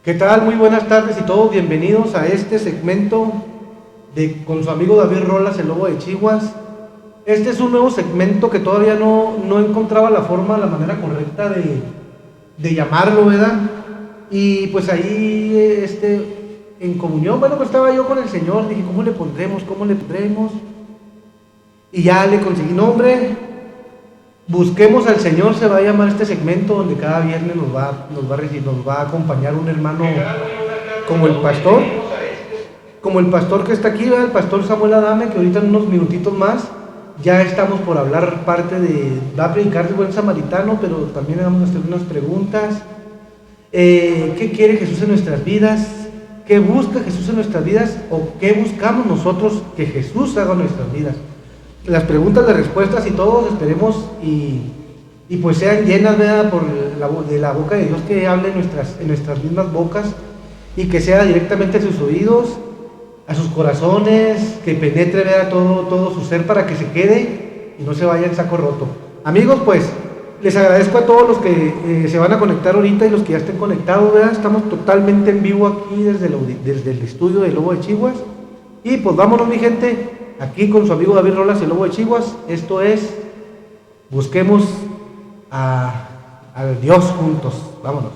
¿Qué tal? Muy buenas tardes y todos bienvenidos a este segmento con su amigo David Rolas, el Lobo de Chihuas. Este es un nuevo segmento que todavía no encontraba la manera correcta de llamarlo, ¿verdad? Y pues ahí, en comunión, pues estaba yo con el Señor, dije, ¿cómo le pondremos? Y ya le conseguí nombre. Busquemos al Señor, se va a llamar este segmento, donde cada viernes nos va a acompañar un hermano como el pastor que está aquí, ¿verdad? El pastor Samuel Adame, que ahorita en unos minutitos más ya estamos por hablar va a predicar de buen samaritano, pero también le vamos a hacer unas preguntas. ¿Qué quiere Jesús en nuestras vidas? ¿Qué busca Jesús en nuestras vidas? ¿O qué buscamos nosotros que Jesús haga en nuestras vidas? Las preguntas, las respuestas y todos esperemos y pues sean llenas, ¿verdad? De la boca de Dios, que hable en nuestras mismas bocas y que sea directamente a sus oídos, a sus corazones, que penetre, ¿verdad? todo su ser, para que se quede y no se vaya en saco roto. Amigos, pues les agradezco a todos los que se van a conectar ahorita y los que ya estén conectados, ¿verdad? Estamos totalmente en vivo aquí desde el estudio del Lobo de Chihuas. Y pues vámonos, mi gente, aquí con su amigo David Rolas, el Lobo de Chihuas. Esto es, busquemos a Dios juntos. Vámonos.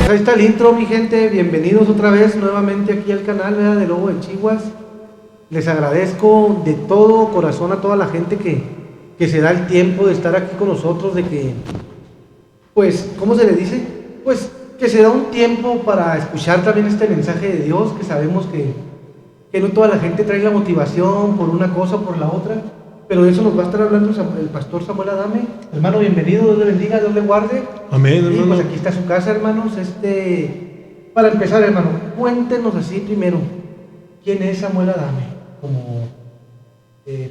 Ahí está el intro, mi gente. Bienvenidos otra vez nuevamente aquí al canal, ¿verdad? De Lobo de Chihuas. Les agradezco de todo corazón a toda la gente que se da el tiempo de estar aquí con nosotros, de que, pues, ¿cómo se le dice? Pues que se da un tiempo para escuchar también este mensaje de Dios, que sabemos que no toda la gente trae la motivación por una cosa o por la otra, pero de eso nos va a estar hablando el pastor Samuel Adame. Hermano, bienvenido, Dios le bendiga, Dios le guarde. Amén, hermano. Y pues aquí está su casa, hermanos. Para empezar, hermano, cuéntenos así primero, ¿quién es Samuel Adame? Como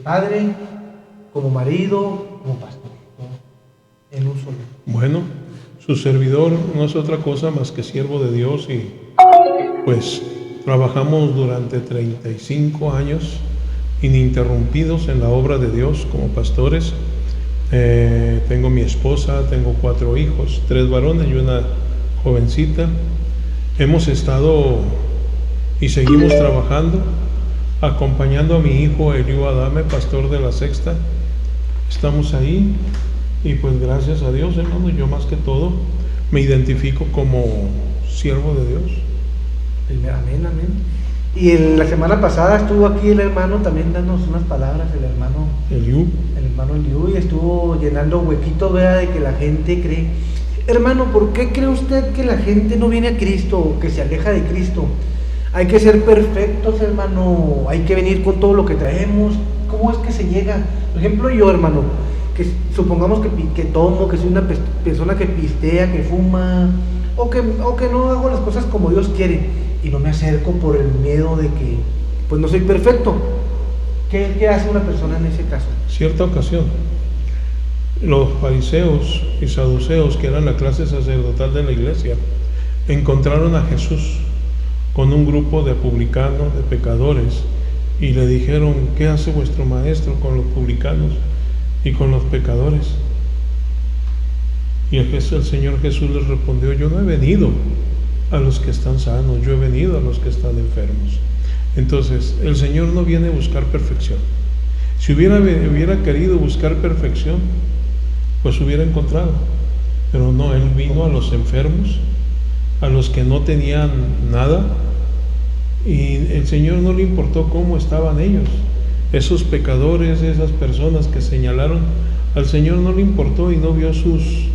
padre, como marido, como pastor, ¿no? En un solo. Bueno, su servidor no es otra cosa más que siervo de Dios y pues trabajamos durante 35 años ininterrumpidos en la obra de Dios como pastores. Tengo mi esposa, tengo 4 hijos, 3 varones y una jovencita. Hemos estado y seguimos trabajando, acompañando a mi hijo Eliú Adame, pastor de la Sexta. Estamos ahí y pues gracias a Dios, hermano, yo más que todo me identifico como siervo de Dios. Amén, amén. Y la semana pasada estuvo aquí el hermano también dándonos unas palabras, el hermano Eliú, y estuvo llenando huequitos, ¿verdad? De que la gente cree. Hermano, ¿por qué cree usted que la gente no viene a Cristo o que se aleja de Cristo? Hay que ser perfectos, hermano, hay que venir con todo lo que traemos. ¿Cómo es que se llega? Por ejemplo, yo, hermano, que supongamos que tomo, que soy una persona que pistea, que fuma, o que no hago las cosas como Dios quiere, y no me acerco por el miedo de que pues no soy perfecto. ¿Qué hace una persona en ese caso? Cierta ocasión Los fariseos y saduceos, que eran la clase sacerdotal de la iglesia, encontraron a Jesús con un grupo de publicanos, de pecadores, y le dijeron: ¿qué hace vuestro maestro con los publicanos y con los pecadores? Y el Señor Jesús les respondió: yo no he venido a los que están sanos, yo he venido a los que están enfermos. Entonces, el Señor no viene a buscar perfección. Si hubiera querido buscar perfección, pues hubiera encontrado. Pero no, Él vino a los enfermos, a los que no tenían nada, y el Señor no le importó cómo estaban ellos. Esos pecadores, esas personas que señalaron, al Señor no le importó y no vio sus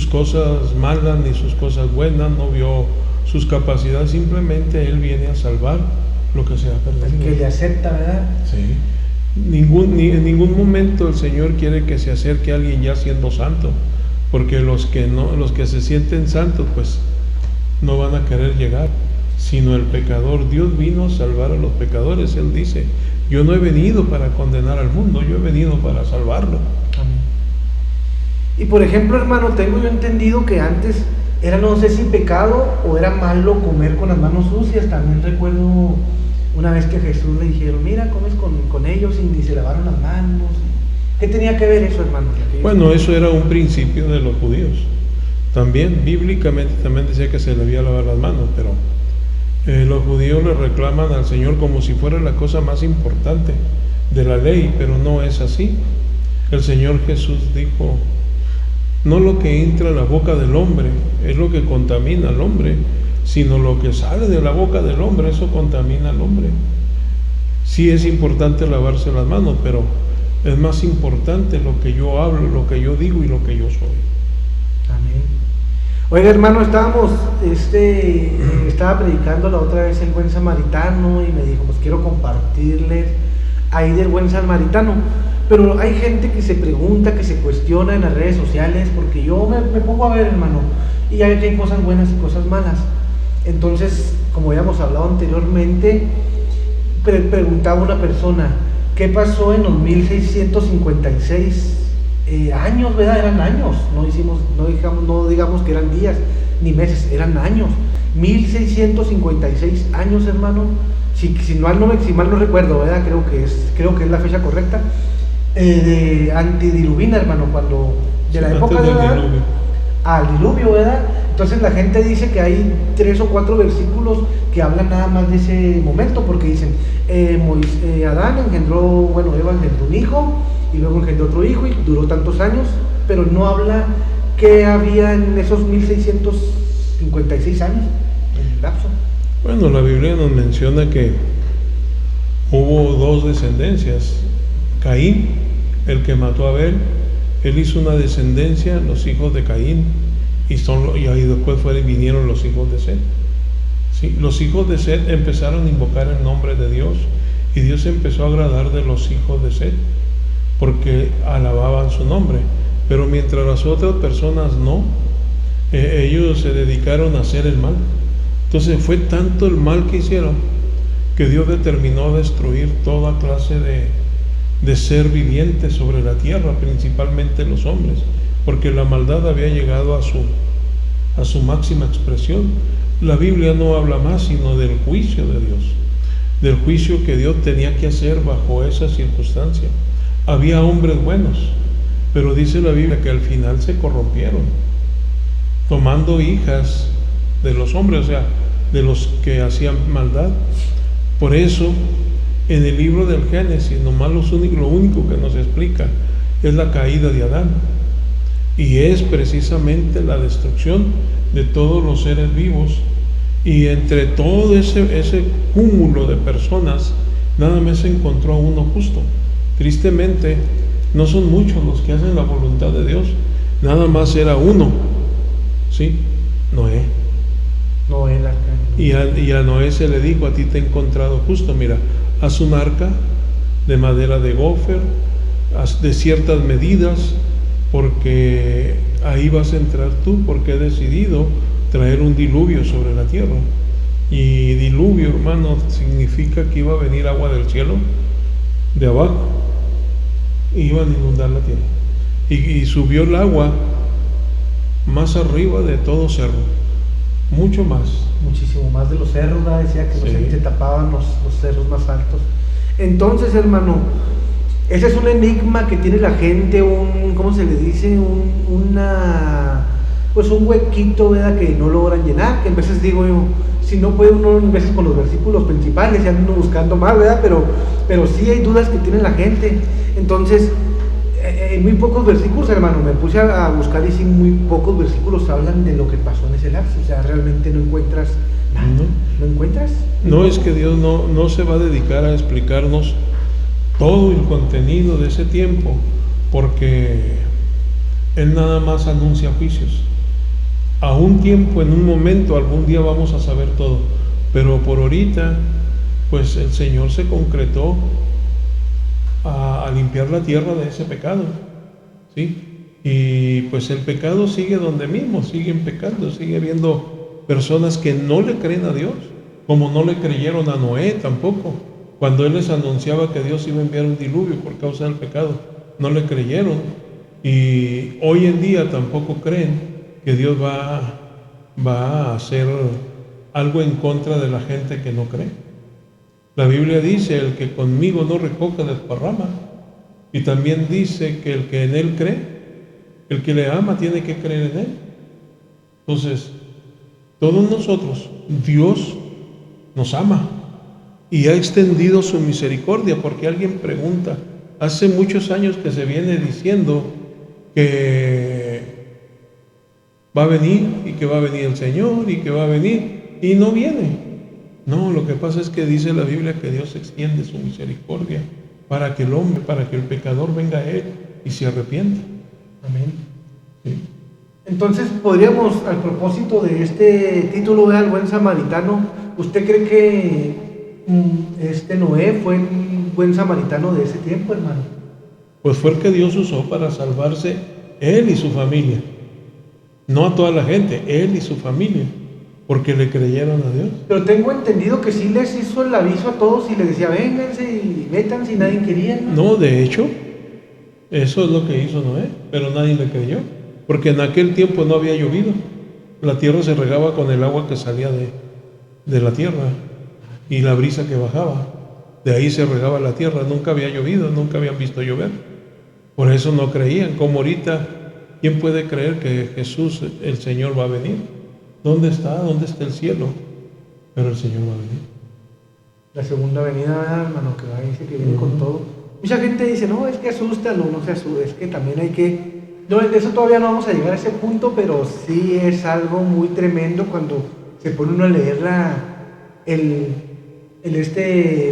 cosas malas ni sus cosas buenas, no vio sus capacidades, simplemente Él viene a salvar lo que se ha perdido. El que le acepta, ¿verdad? Sí. En ningún momento el Señor quiere que se acerque a alguien ya siendo santo, porque los que se sienten santos, pues no van a querer llegar, sino el pecador. Dios vino a salvar a los pecadores. Él dice: yo no he venido para condenar al mundo, yo he venido para salvarlo. Amén. Y por ejemplo, hermano, tengo yo entendido que antes era, no sé si pecado o era malo comer con las manos sucias. También recuerdo una vez que a Jesús le dijeron: mira, comes con ellos y ni se lavaron las manos. ¿Qué tenía que ver eso, hermano? Bueno, eso era un principio de los judíos. También, bíblicamente, también decía que se le debía lavar las manos, pero los judíos le reclaman al Señor como si fuera la cosa más importante de la ley, pero no es así. El Señor Jesús dijo: no lo que entra a la boca del hombre es lo que contamina al hombre, sino lo que sale de la boca del hombre, eso contamina al hombre. Sí es importante lavarse las manos, pero es más importante lo que yo hablo, lo que yo digo y lo que yo soy. Amén. Oiga, hermano, estaba predicando la otra vez el buen samaritano y me dijo: pues quiero compartirles ahí del buen samaritano. Pero hay gente que se pregunta, que se cuestiona en las redes sociales, porque yo me pongo a ver, hermano, y hay cosas buenas y cosas malas. Entonces, como habíamos hablado anteriormente, preguntaba una persona: ¿qué pasó en los 1656 años, verdad? Eran años, no digamos que eran días ni meses, eran años. 1656 años, hermano. Si mal no recuerdo, ¿verdad? Creo que es la fecha correcta. De antidiluvina, hermano, cuando de la época de Adán al diluvio, ¿verdad? Entonces la gente dice que hay 3 o 4 versículos que hablan nada más de ese momento, porque dicen: Adán engendró, Eva engendró un hijo, y luego engendró otro hijo, y duró tantos años, pero no habla qué había en esos 1656 años, en el lapso. Bueno, la Biblia nos menciona que hubo 2 descendencias. Caín, el que mató a Abel, él hizo una descendencia, los hijos de Caín, y ahí después vinieron los hijos de Set. ¿Sí? Los hijos de Set empezaron a invocar el nombre de Dios, y Dios empezó a agradar de los hijos de Set, porque alababan su nombre. Pero mientras las otras personas no, ellos se dedicaron a hacer el mal. Entonces fue tanto el mal que hicieron, que Dios determinó destruir toda clase de ser viviente sobre la tierra, principalmente los hombres, porque la maldad había llegado a su máxima expresión. La Biblia no habla más sino del juicio de Dios, del juicio que Dios tenía que hacer bajo esa circunstancia. Había hombres buenos, pero dice la Biblia que al final se corrompieron, tomando hijas de los hombres, o sea, de los que hacían maldad. Por eso en el libro del Génesis, nomás lo único que nos explica es la caída de Adán, y es precisamente la destrucción de todos los seres vivos. Y entre todo ese cúmulo de personas, nada más se encontró a uno justo. Tristemente, no son muchos los que hacen la voluntad de Dios, nada más era uno, ¿sí? Noé. Y a Noé se le dijo: a ti te he encontrado justo, mira, haz un arca de madera de gofer, de ciertas medidas, porque ahí vas a entrar tú, porque he decidido traer un diluvio sobre la tierra. Y diluvio, hermano, significa que iba a venir agua del cielo, de abajo, y iban a inundar la tierra. y subió el agua más arriba de todo cerro, mucho más. Muchísimo más de los cerros, ¿verdad? Decía que Sí. se tapaban los cerros más altos. Entonces, hermano, ese es un enigma que tiene la gente, ¿cómo se le dice? Pues un huequito, ¿verdad? Que no logran llenar, que a veces digo yo, si no puede uno a veces con los versículos principales, ya ando buscando más, ¿verdad? Pero sí hay dudas que tiene la gente. Entonces, en muy pocos versículos, hermano, me puse a buscar y sí, muy pocos versículos hablan de lo que pasó en ese lapso. O sea, realmente no encuentras nada. ¿No encuentras? No, es que Dios no se va a dedicar a explicarnos todo el contenido de ese tiempo, porque Él nada más anuncia juicios. A un tiempo, en un momento, algún día vamos a saber todo, pero por ahorita, pues el Señor se concretó a limpiar la tierra de ese pecado, ¿sí? Y pues el pecado sigue donde mismo, siguen pecando, sigue habiendo personas que no le creen a Dios, como no le creyeron a Noé tampoco, cuando él les anunciaba que Dios iba a enviar un diluvio por causa del pecado, no le creyeron, y hoy en día tampoco creen que Dios va a hacer algo en contra de la gente que no cree. La Biblia dice, el que conmigo no recoge desparrama. Y también dice que el que en Él cree, el que le ama, tiene que creer en Él. Entonces, todos nosotros, Dios nos ama y ha extendido su misericordia, porque alguien pregunta, hace muchos años que se viene diciendo que va a venir y que va a venir el Señor y que va a venir y no viene. No, lo que pasa es que dice la Biblia que Dios extiende su misericordia para que el hombre, para que el pecador venga a Él y se arrepienta. Amén. ¿Sí? Entonces, podríamos, al propósito de este título del buen samaritano, ¿usted cree que este Noé fue el buen samaritano de ese tiempo, hermano? Pues fue el que Dios usó para salvarse él y su familia. No a toda la gente, él y su familia, porque le creyeron a Dios. Pero tengo entendido que sí les hizo el aviso a todos y les decía, vénganse y métanse, y nadie quería, ¿no? No, de hecho, eso es lo que hizo Noé, pero nadie le creyó, porque en aquel tiempo no había llovido. La tierra se regaba con el agua que salía de la tierra y la brisa que bajaba. De ahí se regaba la tierra, nunca había llovido, nunca habían visto llover. Por eso no creían, como ahorita, ¿quién puede creer que Jesús, el Señor, va a venir? ¿Dónde está? ¿Dónde está el cielo? Pero el Señor va a venir. La segunda venida, hermano, que va, dice que viene con todo. Mucha gente dice, no, es que asusta, no se asusta, es que también hay que... No, de eso todavía no vamos a llegar a ese punto, pero sí es algo muy tremendo cuando se pone uno a leer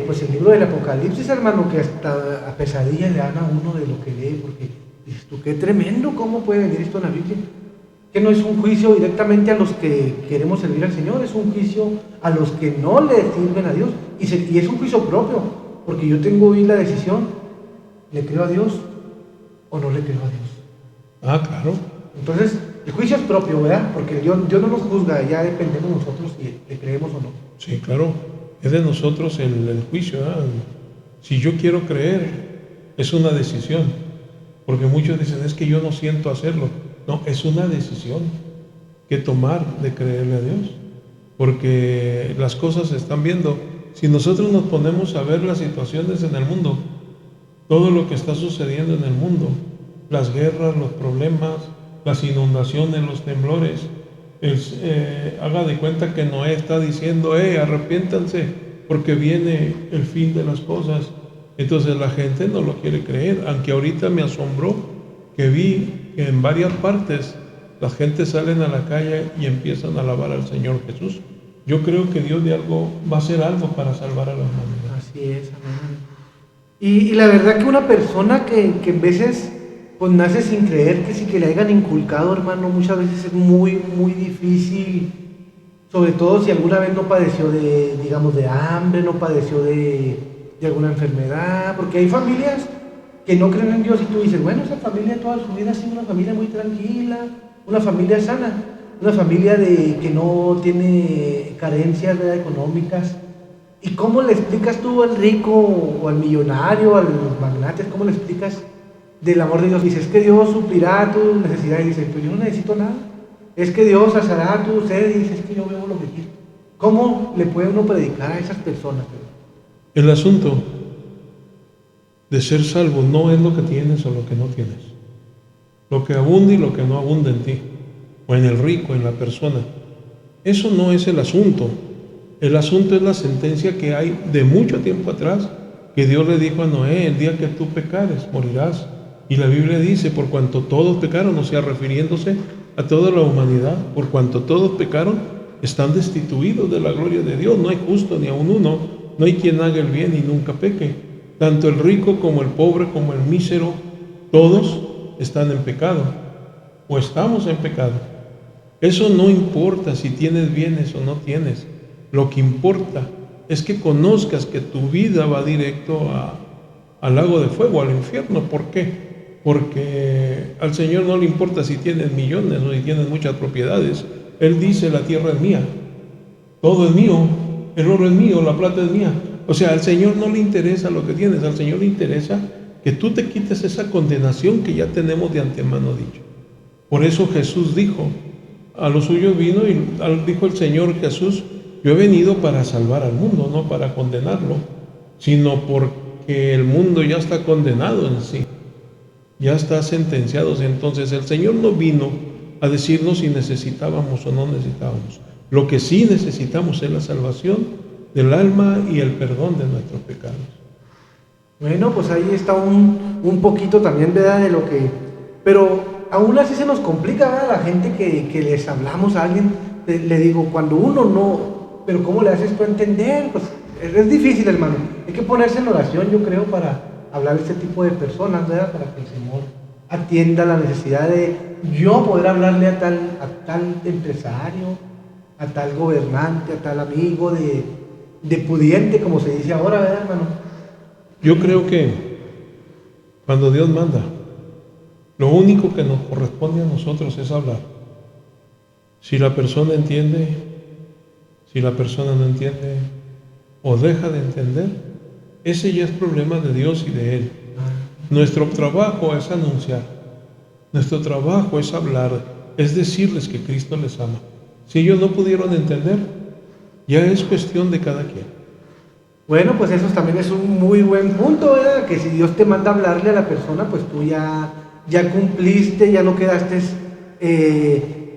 pues el libro del Apocalipsis, hermano, que hasta a pesadilla le dan a uno de lo que lee, porque dices tú, qué tremendo, ¿cómo puede venir esto en la Biblia? Que no es un juicio directamente a los que queremos servir al Señor, es un juicio a los que no le sirven a Dios, y es un juicio propio, porque yo tengo hoy la decisión, ¿le creo a Dios o no le creo a Dios? Ah, claro. Entonces, el juicio es propio, ¿verdad? Porque Dios no nos juzga, ya dependemos nosotros si le creemos o no. Sí, claro. Es de nosotros el juicio. ¿Eh? Si yo quiero creer, es una decisión. Porque muchos dicen, es que yo no siento hacerlo. No, es una decisión que tomar de creerle a Dios. Porque las cosas se están viendo. Si nosotros nos ponemos a ver las situaciones en el mundo, todo lo que está sucediendo en el mundo, las guerras, los problemas, las inundaciones, los temblores, haga de cuenta que Noé está diciendo, arrepiéntanse porque viene el fin de las cosas. Entonces la gente no lo quiere creer, aunque ahorita me asombró que vi que en varias partes las gentes salen a la calle y empiezan a alabar al Señor Jesús. Yo creo que Dios va a hacer algo para salvar a la humanidad. Así es, amén. Y la verdad que una persona que en veces pues nace sin creer, que sí que le hayan inculcado, hermano, muchas veces es muy, muy difícil, sobre todo si alguna vez no padeció de hambre, no padeció de alguna enfermedad, porque hay familias que no creen en Dios y tú dices, bueno, esa familia toda su vida ha sido una familia muy tranquila, una familia sana, una familia que no tiene carencias, ¿verdad?, económicas. ¿Y cómo le explicas tú al rico o al millonario, a los magnates, cómo le explicas del amor de Dios. Dice, es que Dios suplirá tus necesidades. Y dice, pues yo no necesito nada. Es que Dios saciará tu sed. Y dice, es que yo veo lo que quiero. ¿Cómo le puede uno predicar a esas personas? El asunto de ser salvo no es lo que tienes o lo que no tienes. Lo que abunda y lo que no abunda en ti, o en el rico, en la persona. Eso no es el asunto. El asunto es la sentencia que hay de mucho tiempo atrás, que Dios le dijo a Noé, el día que tú pecares, morirás. Y la Biblia dice, por cuanto todos pecaron, o sea, refiriéndose a toda la humanidad, por cuanto todos pecaron, están destituidos de la gloria de Dios. No hay justo ni aun uno, no hay quien haga el bien y nunca peque. Tanto el rico como el pobre, como el mísero, todos están en pecado, o estamos en pecado. Eso no importa si tienes bienes o no tienes. Lo que importa es que conozcas que tu vida va directo al lago de fuego, al infierno. ¿Por qué? Porque al Señor no le importa si tienes millones o si tienes muchas propiedades. Él dice, la tierra es mía, todo es mío, el oro es mío, la plata es mía. O sea, al Señor no le interesa lo que tienes, al Señor le interesa que tú te quites esa condenación que ya tenemos de antemano dicho. Por eso Jesús dijo, a los suyos vino y dijo el Señor Jesús, yo he venido para salvar al mundo, no para condenarlo, sino porque el mundo ya está condenado en sí, ya está sentenciado. Entonces el Señor no vino a decirnos si necesitábamos o no necesitábamos. Lo que sí necesitamos es la salvación del alma y el perdón de nuestros pecados. Bueno, pues ahí está un poquito también, ¿verdad? De lo que... Pero aún así se nos complica, ¿verdad? La gente que les hablamos a alguien, le digo, cuando uno no... Pero ¿cómo le haces tú a entender? Pues es difícil, hermano. Hay que ponerse en oración, yo creo, para hablar a este tipo de personas, ¿verdad? Para que el Señor atienda la necesidad de yo poder hablarle a tal empresario, a tal gobernante, a tal amigo de pudiente, como se dice ahora, ¿verdad, hermano? Yo creo que cuando Dios manda, lo único que nos corresponde a nosotros es hablar. Si la persona entiende, si la persona no entiende o deja de entender, ese ya es problema de Dios y de Él. Nuestro trabajo es anunciar, nuestro trabajo es hablar, es decirles que Cristo les ama. Si ellos no pudieron entender, ya es cuestión de cada quien. Bueno, pues eso también es un muy buen punto, ¿verdad? Que si Dios te manda a hablarle a la persona, pues tú ya cumpliste, ya no quedaste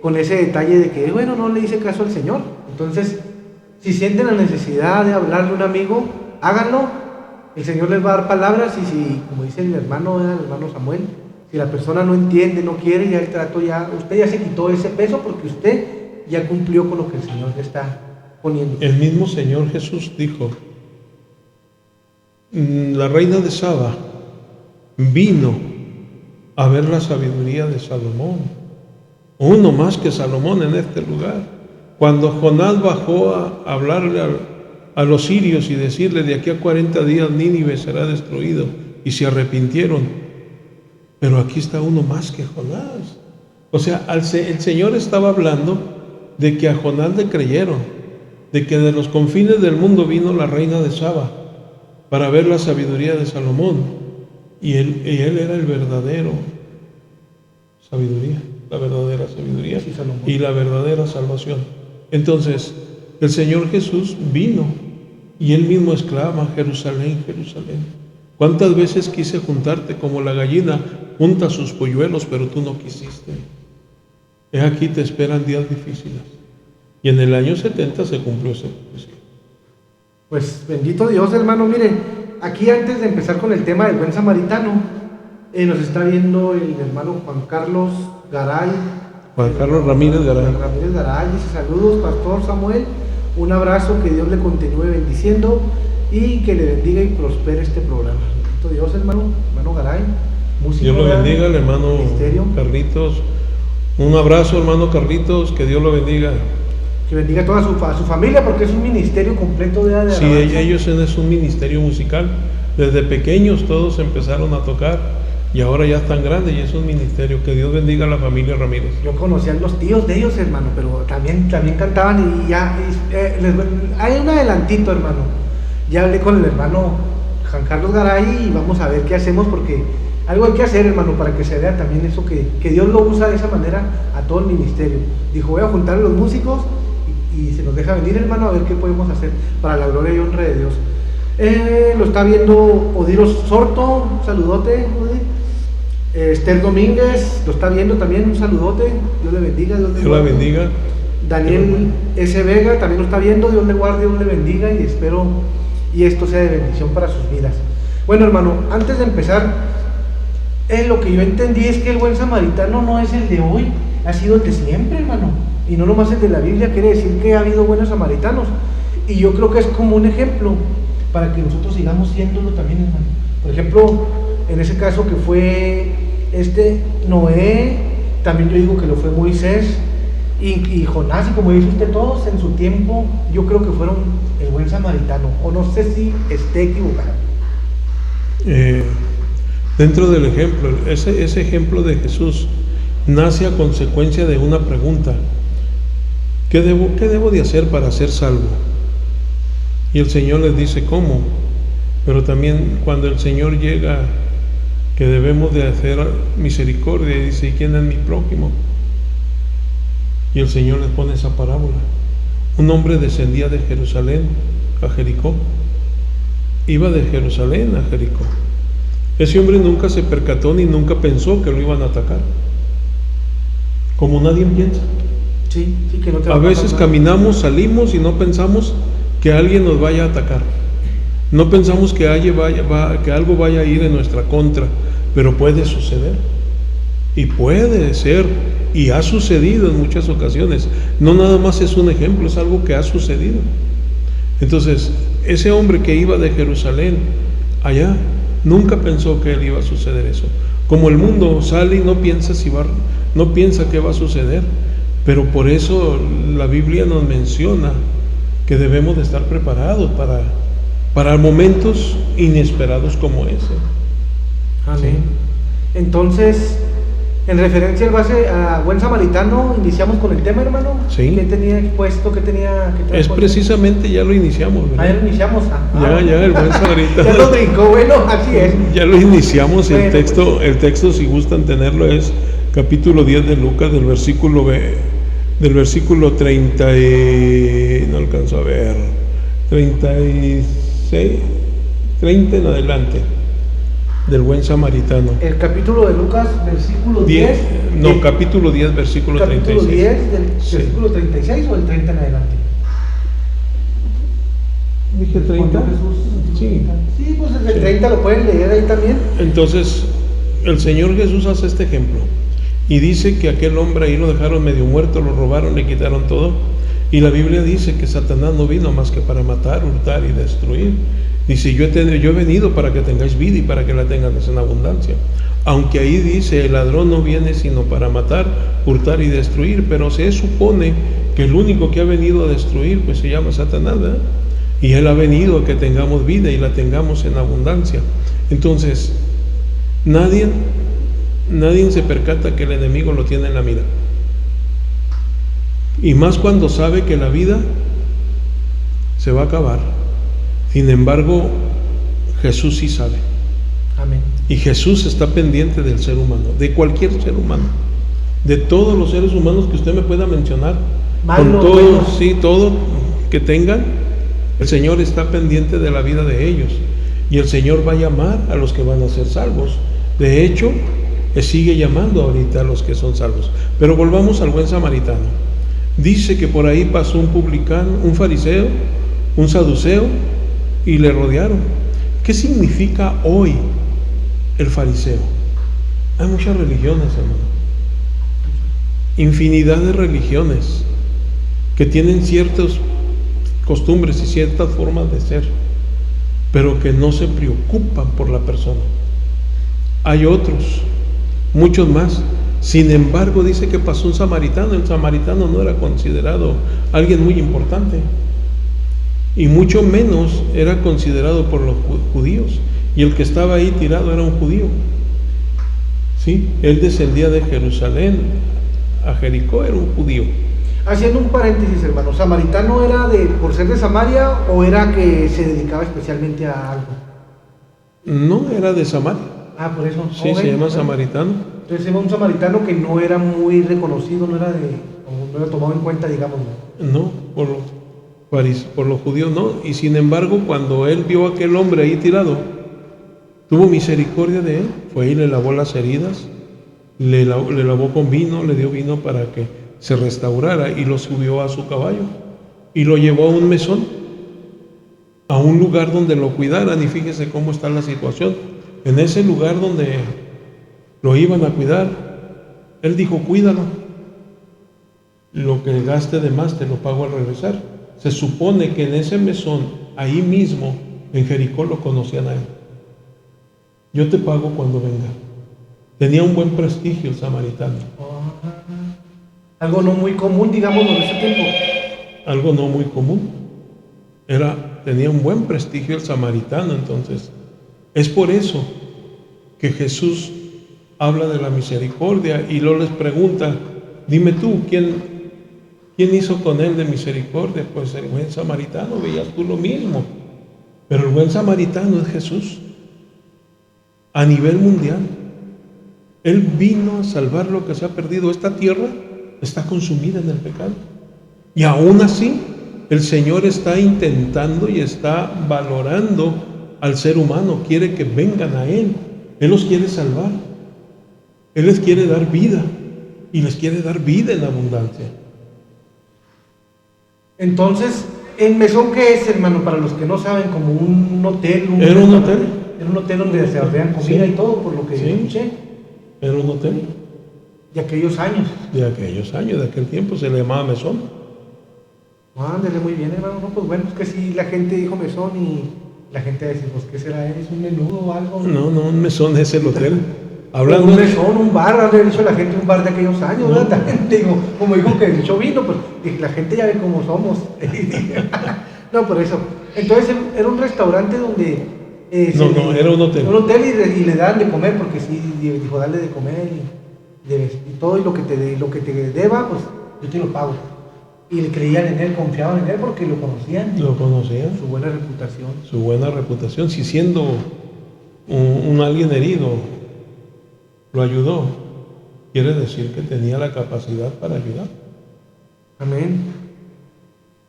con ese detalle de que, bueno, no le hice caso al Señor. Entonces, si sienten la necesidad de hablarle a un amigo, háganlo. El Señor les va a dar palabras y si, como dice el hermano Samuel, si la persona no entiende, no quiere, ya el trato usted ya se quitó ese peso porque usted ya cumplió con lo que el Señor le está poniendo. El mismo Señor Jesús dijo, la reina de Saba vino a ver la sabiduría de Salomón, uno más que Salomón en este lugar. Cuando Jonás bajó a hablarle a los sirios y decirle, de aquí a 40 días Nínive será destruido, y se arrepintieron. Pero aquí está uno más que Jonás. O sea, el Señor estaba hablando de que a Jonás le creyeron, de que de los confines del mundo vino la reina de Saba para ver la sabiduría de Salomón, y él era el verdadero sabiduría, la verdadera sabiduría y la verdadera salvación. Entonces, el Señor Jesús vino y Él mismo exclama, Jerusalén, Jerusalén, ¿cuántas veces quise juntarte como la gallina junta sus polluelos, pero tú no quisiste? He aquí te esperan días difíciles. Y en el año 70 se cumplió esa profecía. Pues bendito Dios, hermano. Miren, aquí antes de empezar con el tema del buen samaritano, nos está viendo el hermano Juan Carlos Garay. Juan Carlos Ramírez Garay. Ramírez Garay dice, saludos, Pastor Samuel, un abrazo, que Dios le continúe bendiciendo y que le bendiga y prospere este programa. Bendito Dios, hermano Garay. Músico, Dios lo bendiga, el hermano ministerio. Carlitos. Un abrazo, hermano Carlitos, que Dios lo bendiga. Que bendiga a toda su familia, porque es un ministerio completo de alabanza. Sí, ellos es un ministerio musical. Desde pequeños todos empezaron a tocar y ahora ya están grandes y es un ministerio. Que Dios bendiga a la familia Ramírez. Yo conocía a los tíos de ellos, hermano, pero también cantaban y ya... hay un adelantito, hermano. Ya hablé con el hermano Juan Carlos Garay y vamos a ver qué hacemos, porque Algo hay que hacer, hermano, para que se vea también eso, que Dios lo usa de esa manera a todo el ministerio. Dijo, voy a juntar a los músicos y se nos deja venir, hermano, a ver qué podemos hacer para la gloria y honra de Dios. Lo está viendo Odiros Sorto, un saludote, Odi. Esther Domínguez, lo está viendo también, un saludote, Dios le bendiga, Dios la bendiga. Daniel S. Vega también lo está viendo, Dios le guarde, Dios le bendiga y espero y esto sea de bendición para sus vidas. Bueno, hermano, antes de empezar, lo que yo entendí es que el buen samaritano no es el de hoy, ha sido el de siempre, hermano, y no nomás el de la Biblia. Quiere decir que ha habido buenos samaritanos, y yo creo que es como un ejemplo para que nosotros sigamos siéndolo también, hermano. Por ejemplo, en ese caso que fue Noé, también yo digo que lo fue Moisés y Jonás, y como dice usted, todos en su tiempo, yo creo que fueron el buen samaritano, o no sé si esté equivocado. Dentro del ejemplo, ese ejemplo de Jesús nace a consecuencia de una pregunta: ¿qué debo de hacer para ser salvo? Y el Señor les dice cómo, pero también cuando el Señor llega que debemos de hacer misericordia, y dice, ¿y quién es mi prójimo? Y el Señor les pone esa parábola. Un hombre descendía de Jerusalén a Jericó, iba de Jerusalén a Jericó. Ese hombre nunca se percató ni nunca pensó que lo iban a atacar, como nadie piensa. Sí, que no te va a veces caminamos, salimos y no pensamos que alguien nos vaya a atacar. No pensamos que algo vaya a ir en nuestra contra, pero puede suceder. Y puede ser, y ha sucedido en muchas ocasiones. No nada más es un ejemplo, es algo que ha sucedido. Entonces, ese hombre que iba de Jerusalén allá, nunca pensó que él iba a suceder eso. Como el mundo sale y no piensa qué va a suceder. Pero por eso la Biblia nos menciona que debemos de estar preparados para momentos inesperados como ese. Amén. Sí. Entonces, en referencia a buen samaritano, iniciamos con el tema, hermano. Sí. ¿Qué tenía expuesto? ¿Qué tenía precisamente ya lo iniciamos, ¿verdad? Ya lo iniciamos. Ya el buen samaritano. Ya lo brincó, bueno, así es. Ya lo iniciamos. Bueno, el texto, si gustan tenerlo, es capítulo 10 de Lucas, del versículo 30 no alcanzo a ver, 36, 30 en adelante, del buen samaritano. El capítulo de Lucas, versículo 10. Capítulo 10, versículo 36. Capítulo 10, del versículo 36 o el 30 en adelante. ¿Dije 30? Sí. Sí, pues el 30 lo pueden leer ahí también. Entonces, el Señor Jesús hace este ejemplo y dice que aquel hombre ahí lo dejaron medio muerto, lo robaron, le quitaron todo. Y la Biblia dice que Satanás no vino más que para matar, hurtar y destruir. Dice, yo he venido para que tengáis vida y para que la tengáis en abundancia. Aunque ahí dice, el ladrón no viene sino para matar, hurtar y destruir, pero se supone que el único que ha venido a destruir pues se llama Satanás, ¿verdad? Y él ha venido a que tengamos vida y la tengamos en abundancia. Entonces, nadie se percata que el enemigo lo tiene en la mira. Y más cuando sabe que la vida se va a acabar. Sin embargo, Jesús sí sabe. Amén. Y Jesús está pendiente del ser humano, de cualquier ser humano, de todos los seres humanos que usted me pueda mencionar, con todos, sí, todo que tengan, el Señor está pendiente de la vida de ellos. Y el Señor va a llamar a los que van a ser salvos. De hecho, sigue llamando ahorita a los que son salvos. Pero volvamos al buen samaritano. Dice que por ahí pasó un publicano, un fariseo, un saduceo, y le rodearon. ¿Qué significa hoy el fariseo? Hay muchas religiones, hermano. Infinidad de religiones que tienen ciertas costumbres y ciertas formas de ser, pero que no se preocupan por la persona. Hay otros, muchos más. Sin embargo, dice que pasó un samaritano. El samaritano no era considerado alguien muy importante, y mucho menos era considerado por los judíos. Y el que estaba ahí tirado era un judío. Sí, él descendía de Jerusalén a Jericó, era un judío. Haciendo un paréntesis, hermano, ¿samaritano era por ser de Samaria o era que se dedicaba especialmente a algo? No, era de Samaria. Ah, por eso. Sí, se llama samaritano. Entonces era un samaritano que no era muy reconocido, no era tomado en cuenta, digamos. No, por los judíos no. Y sin embargo, cuando él vio a aquel hombre ahí tirado, tuvo misericordia de él, fue y le lavó las heridas, le lavó con vino, le dio vino para que se restaurara y lo subió a su caballo y lo llevó a un mesón, a un lugar donde lo cuidaran. Y fíjese cómo está la situación. En ese lugar donde lo iban a cuidar, él dijo: cuídalo, lo que gaste de más te lo pago al regresar. Se supone que en ese mesón, ahí mismo en Jericó, lo conocían a él. Yo te pago cuando venga. Tenía un buen prestigio el samaritano. Algo no muy común, digamos, en ese tiempo. Algo no muy común. Tenía un buen prestigio el samaritano. Entonces, es por eso que Jesús habla de la misericordia y luego les pregunta: dime tú, ¿quién hizo con él de misericordia? Pues el buen samaritano. Veías tú lo mismo. Pero el buen samaritano es Jesús. A nivel mundial, Él vino a salvar lo que se ha perdido. Esta tierra está consumida en el pecado. Y aún así, el Señor está intentando y está valorando al ser humano. Quiere que vengan a Él. Él los quiere salvar. Él les quiere dar vida. Y les quiere dar vida en abundancia. Entonces, ¿el mesón qué es, hermano? Para los que no saben, como un hotel. Era un hotel. Era un hotel donde se servían comida y todo, por lo que escuché. Era un hotel. De aquellos años. De aquel tiempo se le llamaba mesón. Ándale, muy bien, hermano. No, pues bueno, es que si la gente dijo mesón y la gente va a decir: pues ¿qué será? ¿Es un menudo o algo? No, un mesón es el hotel. Hablando un mesón, un bar, le ha dicho la gente un bar de aquellos años, ¿verdad? También digo, como dijo que el show vino, pues la gente ya ve cómo somos. No, por eso. Entonces era un restaurante donde era un hotel. Un hotel y le dan de comer, porque sí, dijo: dale de comer y todo, y lo que te deba, pues yo te lo pago. Y le creían en él, confiaban en él porque lo conocían. Lo conocían. Su buena reputación. Su buena reputación. Si siendo un alguien herido, lo ayudó, quiere decir que tenía la capacidad para ayudar. Amén.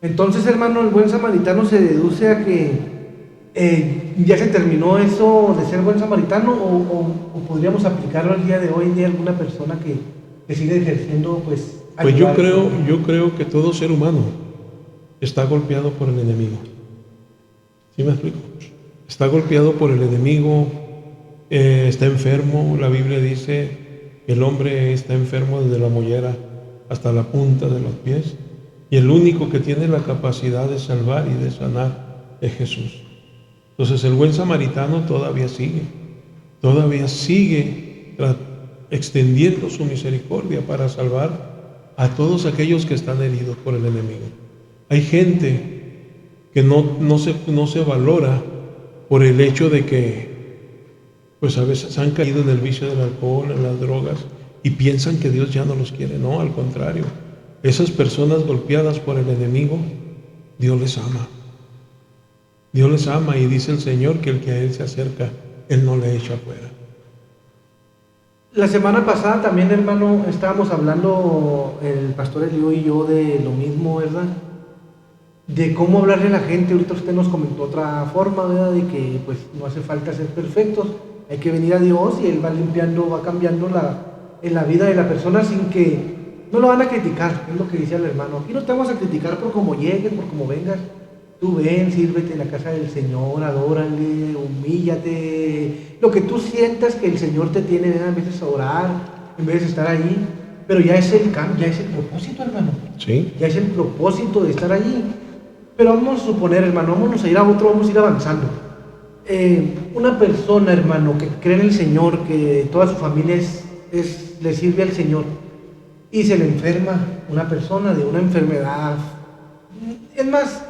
Entonces, hermano, el buen samaritano se deduce a que ya se terminó eso de ser buen samaritano, o podríamos aplicarlo al día de hoy de alguna persona que sigue ejerciendo, pues yo creo que todo ser humano está golpeado por el enemigo. ¿Sí me explico? Está golpeado por el enemigo, está enfermo. La Biblia dice que el hombre está enfermo desde la mollera hasta la punta de los pies, y el único que tiene la capacidad de salvar y de sanar es Jesús. Entonces el buen samaritano todavía sigue extendiendo su misericordia para salvar a todos aquellos que están heridos por el enemigo. Hay gente que no se valora por el hecho de que pues a veces han caído en el vicio del alcohol, en las drogas, y piensan que Dios ya no los quiere. No, al contrario. Esas personas golpeadas por el enemigo, Dios les ama. Dios les ama, y dice el Señor que el que a Él se acerca, Él no le echa afuera. La semana pasada también, hermano, estábamos hablando, el pastor Elío y yo, de lo mismo, ¿verdad? De cómo hablarle a la gente. Ahorita usted nos comentó otra forma, ¿verdad? De que pues no hace falta ser perfectos, hay que venir a Dios y Él va limpiando, va cambiando en la vida de la persona sin que no lo van a criticar. Es lo que dice el hermano. Aquí no te vamos a criticar por cómo llegues, por cómo vengas. Tú ven, sírvete en la casa del Señor, adórale, humíllate. Lo que tú sientas que el Señor te tiene, ven a veces a orar, en vez de estar ahí. Pero ya es el cambio, ya es el propósito, hermano. Sí. Ya es el propósito de estar allí. Pero vamos a suponer, hermano, vamos a ir avanzando. Una persona, hermano, que cree en el Señor, que toda su familia le sirve al Señor, y se le enferma una persona de una enfermedad. Es más,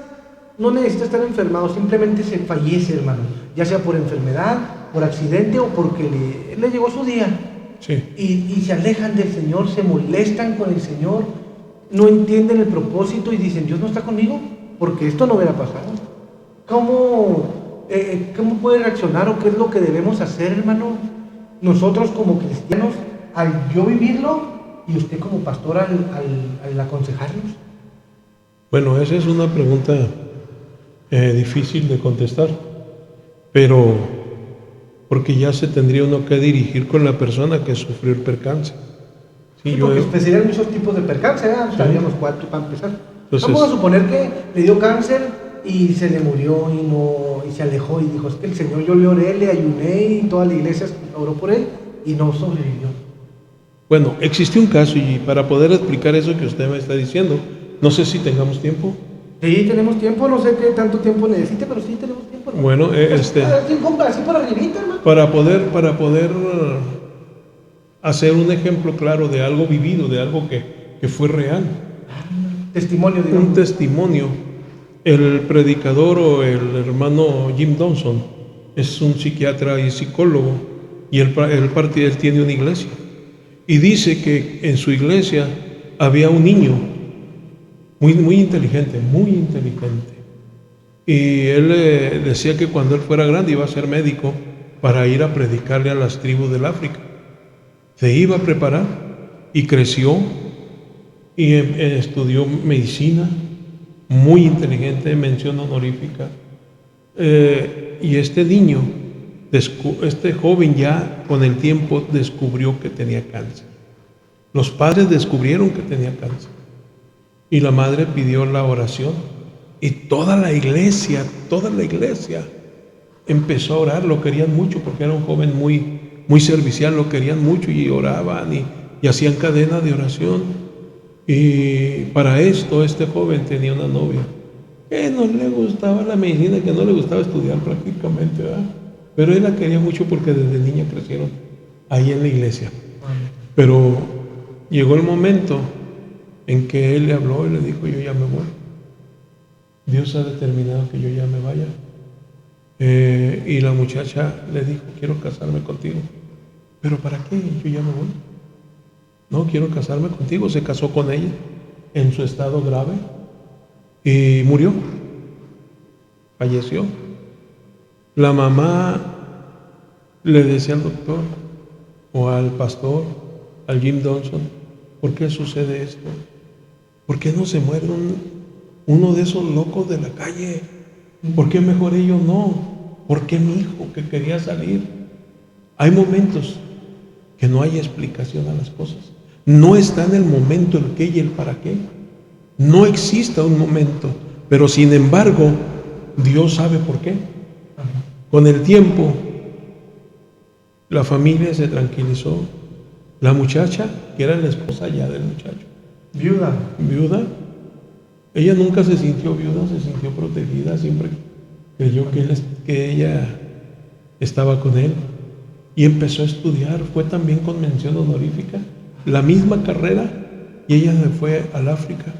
no necesita estar enfermado, simplemente se fallece, hermano, ya sea por enfermedad, por accidente o porque le llegó su día. Sí. Y se alejan del Señor, se molestan con el Señor, no entienden el propósito y dicen: Dios no está conmigo, porque esto no hubiera pasado. ¿Cómo puede reaccionar o qué es lo que debemos hacer, hermano? nosotros como cristianos, al yo vivirlo y usted como pastor al aconsejarnos? Bueno, esa es una pregunta difícil de contestar, pero porque ya se tendría uno que dirigir con la persona que sufrió el percance. Sí, porque serían muchos tipos de percance, ¿verdad? Sí. Sabíamos 4 para empezar. Entonces, vamos a suponer que le dio cáncer y se le murió y se alejó y dijo, es que el Señor, yo le oré, le ayuné y toda la iglesia oró por él y no sobrevivió. Bueno, existe un caso y para poder explicar eso que usted me está diciendo, no sé si tengamos tiempo. Sí, tenemos tiempo, no sé qué tanto tiempo necesite, pero sí tenemos tiempo, ¿no? Bueno, así por arribita, hermano. para poder hacer un ejemplo claro de algo vivido, de algo que fue real. Testimonio, digamos. Un testimonio. El predicador o el hermano Jim Donson es un psiquiatra y psicólogo y él tiene una iglesia. Y dice que en su iglesia había un niño muy inteligente, muy inteligente. Y él decía que cuando él fuera grande iba a ser médico para ir a predicarle a las tribus del África. Se iba a preparar y creció y estudió medicina, muy inteligente, mención honorífica. Y este niño, este joven ya con el tiempo descubrió que tenía cáncer. Los padres descubrieron que tenía cáncer y la madre pidió la oración y toda la iglesia empezó a orar. Lo querían mucho porque era un joven muy servicial, lo querían mucho y oraban y hacían cadena de oración. Y para esto este joven tenía una novia que no le gustaba la medicina, que no le gustaba estudiar prácticamente, ¿verdad? Pero él la quería mucho porque desde niña crecieron ahí en la iglesia. Pero llegó el momento en que él le habló y le dijo, yo ya me voy. Dios ha determinado que yo ya me vaya. Y la muchacha le dijo, quiero casarme contigo. ¿Pero para qué? Yo ya me voy. No, quiero casarme contigo. Se casó con ella en su estado grave y murió. Falleció. La mamá le decía al doctor o al pastor, al Jim Donson, ¿por qué sucede esto? ¿Por qué no se muere uno de esos locos de la calle? ¿Por qué mejor ellos no? ¿Por qué mi hijo que quería salir? Hay momentos que no hay explicación a las cosas. No está en el momento el qué y el para qué. No existe un momento, pero sin embargo, Dios sabe por qué. Con el tiempo, la familia se tranquilizó. La muchacha, que era la esposa ya del muchacho, viuda, ella nunca se sintió viuda, se sintió protegida, siempre creyó que ella estaba con él y empezó a estudiar. Fue también con mención honorífica, la misma carrera, y ella se fue al África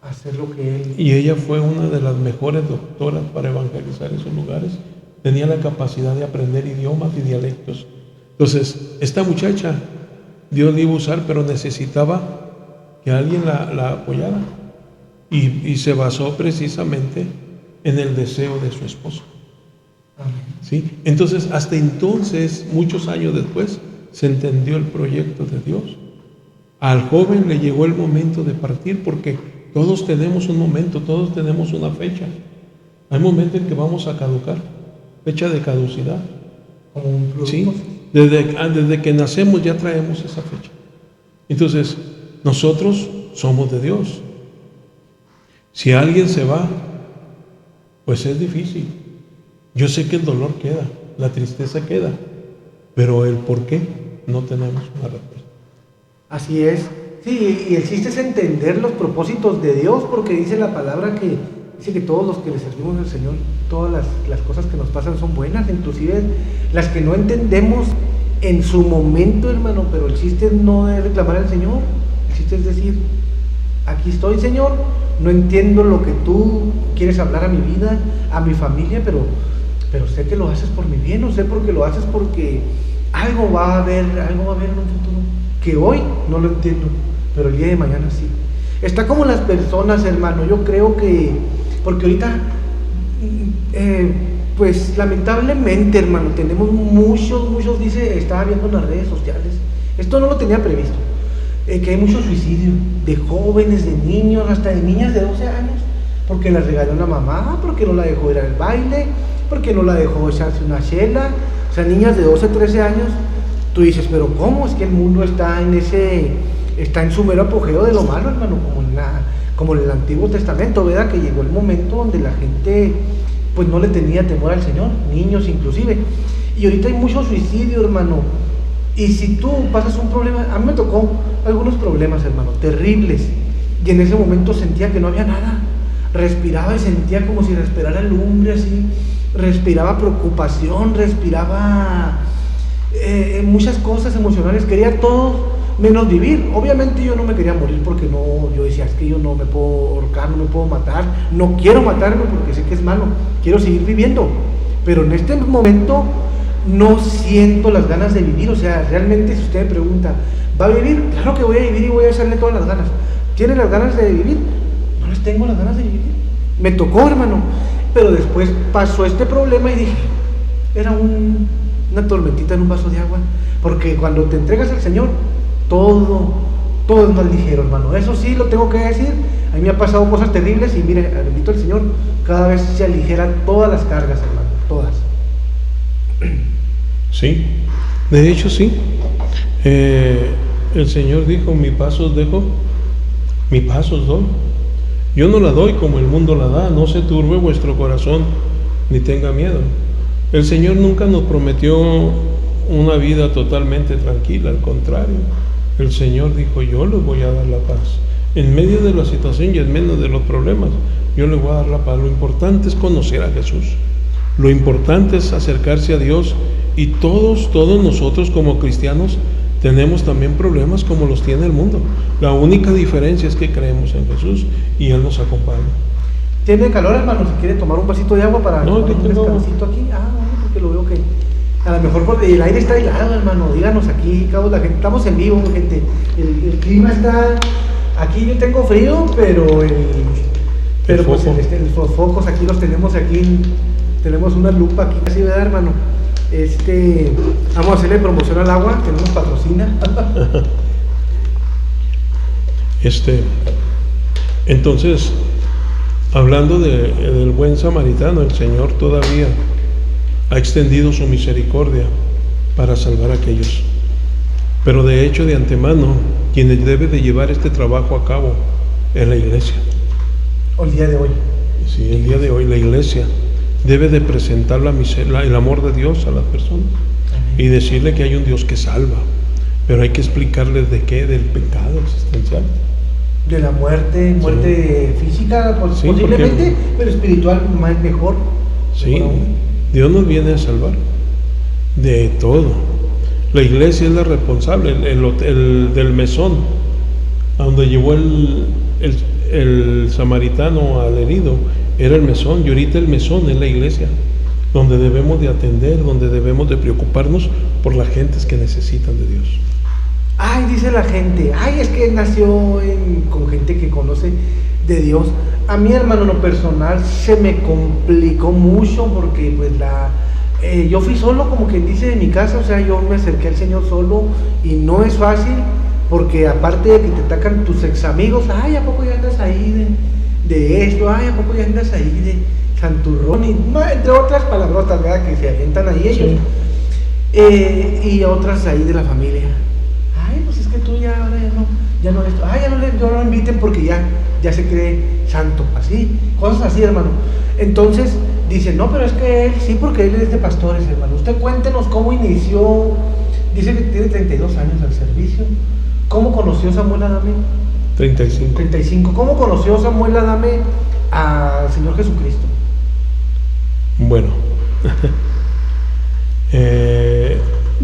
a hacer lo que él. Y ella fue una de las mejores doctoras para evangelizar esos lugares. Tenía la capacidad de aprender idiomas y dialectos. Entonces, esta muchacha, Dios la iba a usar, pero necesitaba que alguien la apoyara. Y se basó precisamente en el deseo de su esposo. ¿Sí? Entonces, hasta entonces, muchos años después, se entendió el proyecto de Dios. Al joven le llegó el momento de partir, porque todos tenemos un momento, todos tenemos una fecha. Hay momentos en que vamos a caducar, fecha de caducidad. Como un producto. ¿Sí? Desde que nacemos ya traemos esa fecha. Entonces, nosotros somos de Dios. Si alguien se va, pues es difícil. Yo sé que el dolor queda, la tristeza queda, pero el por qué no tenemos una respuesta. Así es. Sí, y el chiste es entender los propósitos de Dios, porque dice la palabra que dice que todos los que le servimos al Señor, todas las cosas que nos pasan son buenas, inclusive las que no entendemos en su momento, hermano, pero el chiste es no de reclamar al Señor, el chiste es decir, aquí estoy, Señor, no entiendo lo que tú quieres hablar a mi vida, a mi familia, pero sé que lo haces por mi bien, o sé porque lo haces porque algo va a haber en un futuro, que hoy no lo entiendo, pero el día de mañana sí. Está como las personas, hermano, yo creo que, porque ahorita Pues lamentablemente, hermano, tenemos muchos, dice, estaba viendo en las redes sociales, esto no lo tenía previsto, que hay mucho suicidio de jóvenes, de niños, hasta de niñas de 12 años, porque la regaló la mamá, porque no la dejó ir al baile, porque no la dejó echarse una chela. O sea, niñas de 12, 13 años, tú dices, pero ¿cómo? Es que el mundo está en su mero apogeo de lo malo, hermano, como en el Antiguo Testamento, ¿verdad? Que llegó el momento donde la gente pues no le tenía temor al Señor, niños inclusive. Y ahorita hay mucho suicidio, hermano. Y si tú pasas un problema, a mí me tocó algunos problemas, hermano, terribles. Y en ese momento sentía que no había nada. Respiraba y sentía como si respirara lumbre así. Respiraba preocupación, respiraba muchas cosas emocionales. Quería todo menos vivir. Obviamente yo no me quería morir porque no, yo decía, es que yo no me puedo ahorcar, no me puedo matar, no quiero matarme porque sé que es malo, quiero seguir viviendo. Pero en este momento no siento las ganas de vivir. O sea, realmente si usted me pregunta, ¿va a vivir? Claro que voy a vivir y voy a echarle todas las ganas. ¿Tiene las ganas de vivir? No les tengo las ganas de vivir. Me tocó, hermano. Pero después pasó este problema y dije, era una tormentita en un vaso de agua. Porque cuando te entregas al Señor, todo es más ligero, hermano. Eso sí lo tengo que decir. A mí me ha pasado cosas terribles y mire, bendito el Señor, cada vez se aligeran todas las cargas, hermano, todas. Sí, de hecho sí. El Señor dijo, mi paz os dejo, mi paz os doy. Yo no la doy como el mundo la da, no se turbe vuestro corazón, ni tenga miedo. El Señor nunca nos prometió una vida totalmente tranquila, al contrario. El Señor dijo, yo les voy a dar la paz. En medio de la situación y en medio de los problemas, yo les voy a dar la paz. Lo importante es conocer a Jesús. Lo importante es acercarse a Dios. Y todos nosotros como cristianos tenemos también problemas como los tiene el mundo. La única diferencia es que creemos en Jesús y Él nos acompaña. ¿Tiene calor, hermano? ¿Si quiere tomar un vasito de agua para tomar un descansito aquí? Bueno, porque lo veo que a lo mejor porque el aire está helado, hermano. Díganos aquí, cabo, la gente, estamos en vivo, gente. El clima está... Aquí yo tengo frío, pero pues los focos aquí los tenemos aquí. Tenemos una lupa aquí, así, ¿verdad, hermano? Vamos a hacerle promoción al agua, que no nos patrocina. Entonces, hablando del buen samaritano, el Señor todavía ha extendido su misericordia para salvar a aquellos. Pero de hecho, de antemano, quienes debe de llevar este trabajo a cabo es la iglesia. El día de hoy. Sí, el día de hoy la iglesia debe de presentar el amor de Dios a las personas. Amén. Y decirle que hay un Dios que salva, pero hay que explicarles de qué, del pecado existencial. De la muerte sí. Física, sí, posiblemente, pero espiritual más mejor. Sí, Dios nos viene a salvar de todo. La iglesia es la responsable, el del mesón, a donde llevó el samaritano al herido, era el mesón, y ahorita el mesón es la iglesia, donde debemos de atender, donde debemos de preocuparnos por las gentes que necesitan de Dios. Ay, dice la gente, es que nació con gente que conoce de Dios. A mi hermano, en lo personal, se me complicó mucho porque pues yo fui solo, como quien dice, de mi casa. O sea, yo me acerqué al Señor solo y no es fácil, porque aparte de que te atacan tus ex amigos, ¿a poco ya andas ahí de esto? ¿A poco ya andas ahí de santurrón? Y entre otras palabrotas, ¿verdad?, que se avientan ahí ellos. Sí. Y otras ahí de la familia. Pues es que tú ya ahora ya no esto. Ya no lo inviten porque ya se cree santo. Así, cosas así, hermano. Entonces dicen, no, pero es que él sí, porque él es de pastores, hermano. Usted cuéntenos cómo inició. Dice que tiene 32 años al servicio. ¿Cómo conoció Samuel Adame? 35. ¿Cómo conoció Samuel Adame al Señor Jesucristo? Bueno,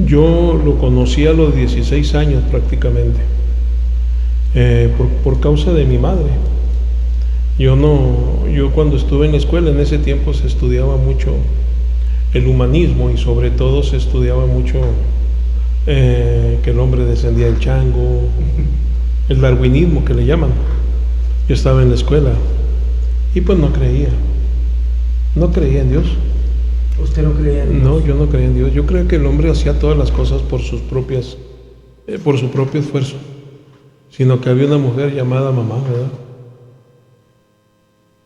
yo lo conocí a los 16 años prácticamente, por causa de mi madre. Yo cuando estuve en la escuela, en ese tiempo se estudiaba mucho el humanismo y sobre todo se estudiaba mucho que el hombre descendía del chango, el darwinismo que le llaman. Yo estaba en la escuela y pues no creía. No creía en Dios. ¿Usted no creía en Dios? No, yo no creía en Dios. Yo creo que el hombre hacía todas las cosas por su propio esfuerzo, sino que había una mujer llamada mamá, ¿verdad?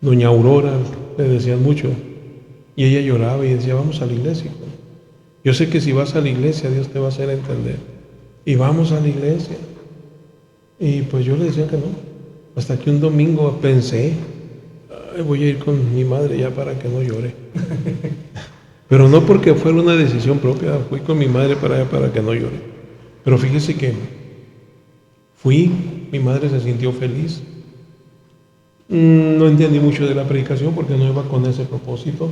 Doña Aurora, le decían mucho, y ella lloraba y decía, vamos a la iglesia. Yo sé que si vas a la iglesia, Dios te va a hacer entender. Y vamos a la iglesia. Y pues yo le decía que no. Hasta que un domingo pensé, "Ay, voy a ir con mi madre ya para que no llore". Pero no porque fuera una decisión propia, fui con mi madre para allá para que no llore. Pero fíjese que fui, mi madre se sintió feliz. No entendí mucho de la predicación porque no iba con ese propósito.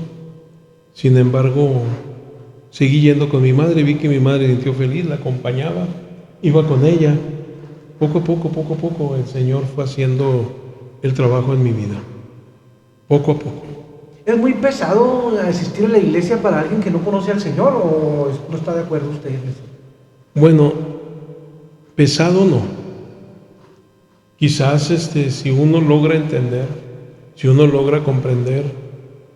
Sin embargo, seguí yendo con mi madre, vi que mi madre se sintió feliz, la acompañaba, iba con ella. Poco a poco, el Señor fue haciendo el trabajo en mi vida. Poco a poco. ¿Es muy pesado asistir a la iglesia para alguien que no conoce al Señor o no está de acuerdo usted en eso? Bueno, pesado no. Quizás si uno logra entender, si uno logra comprender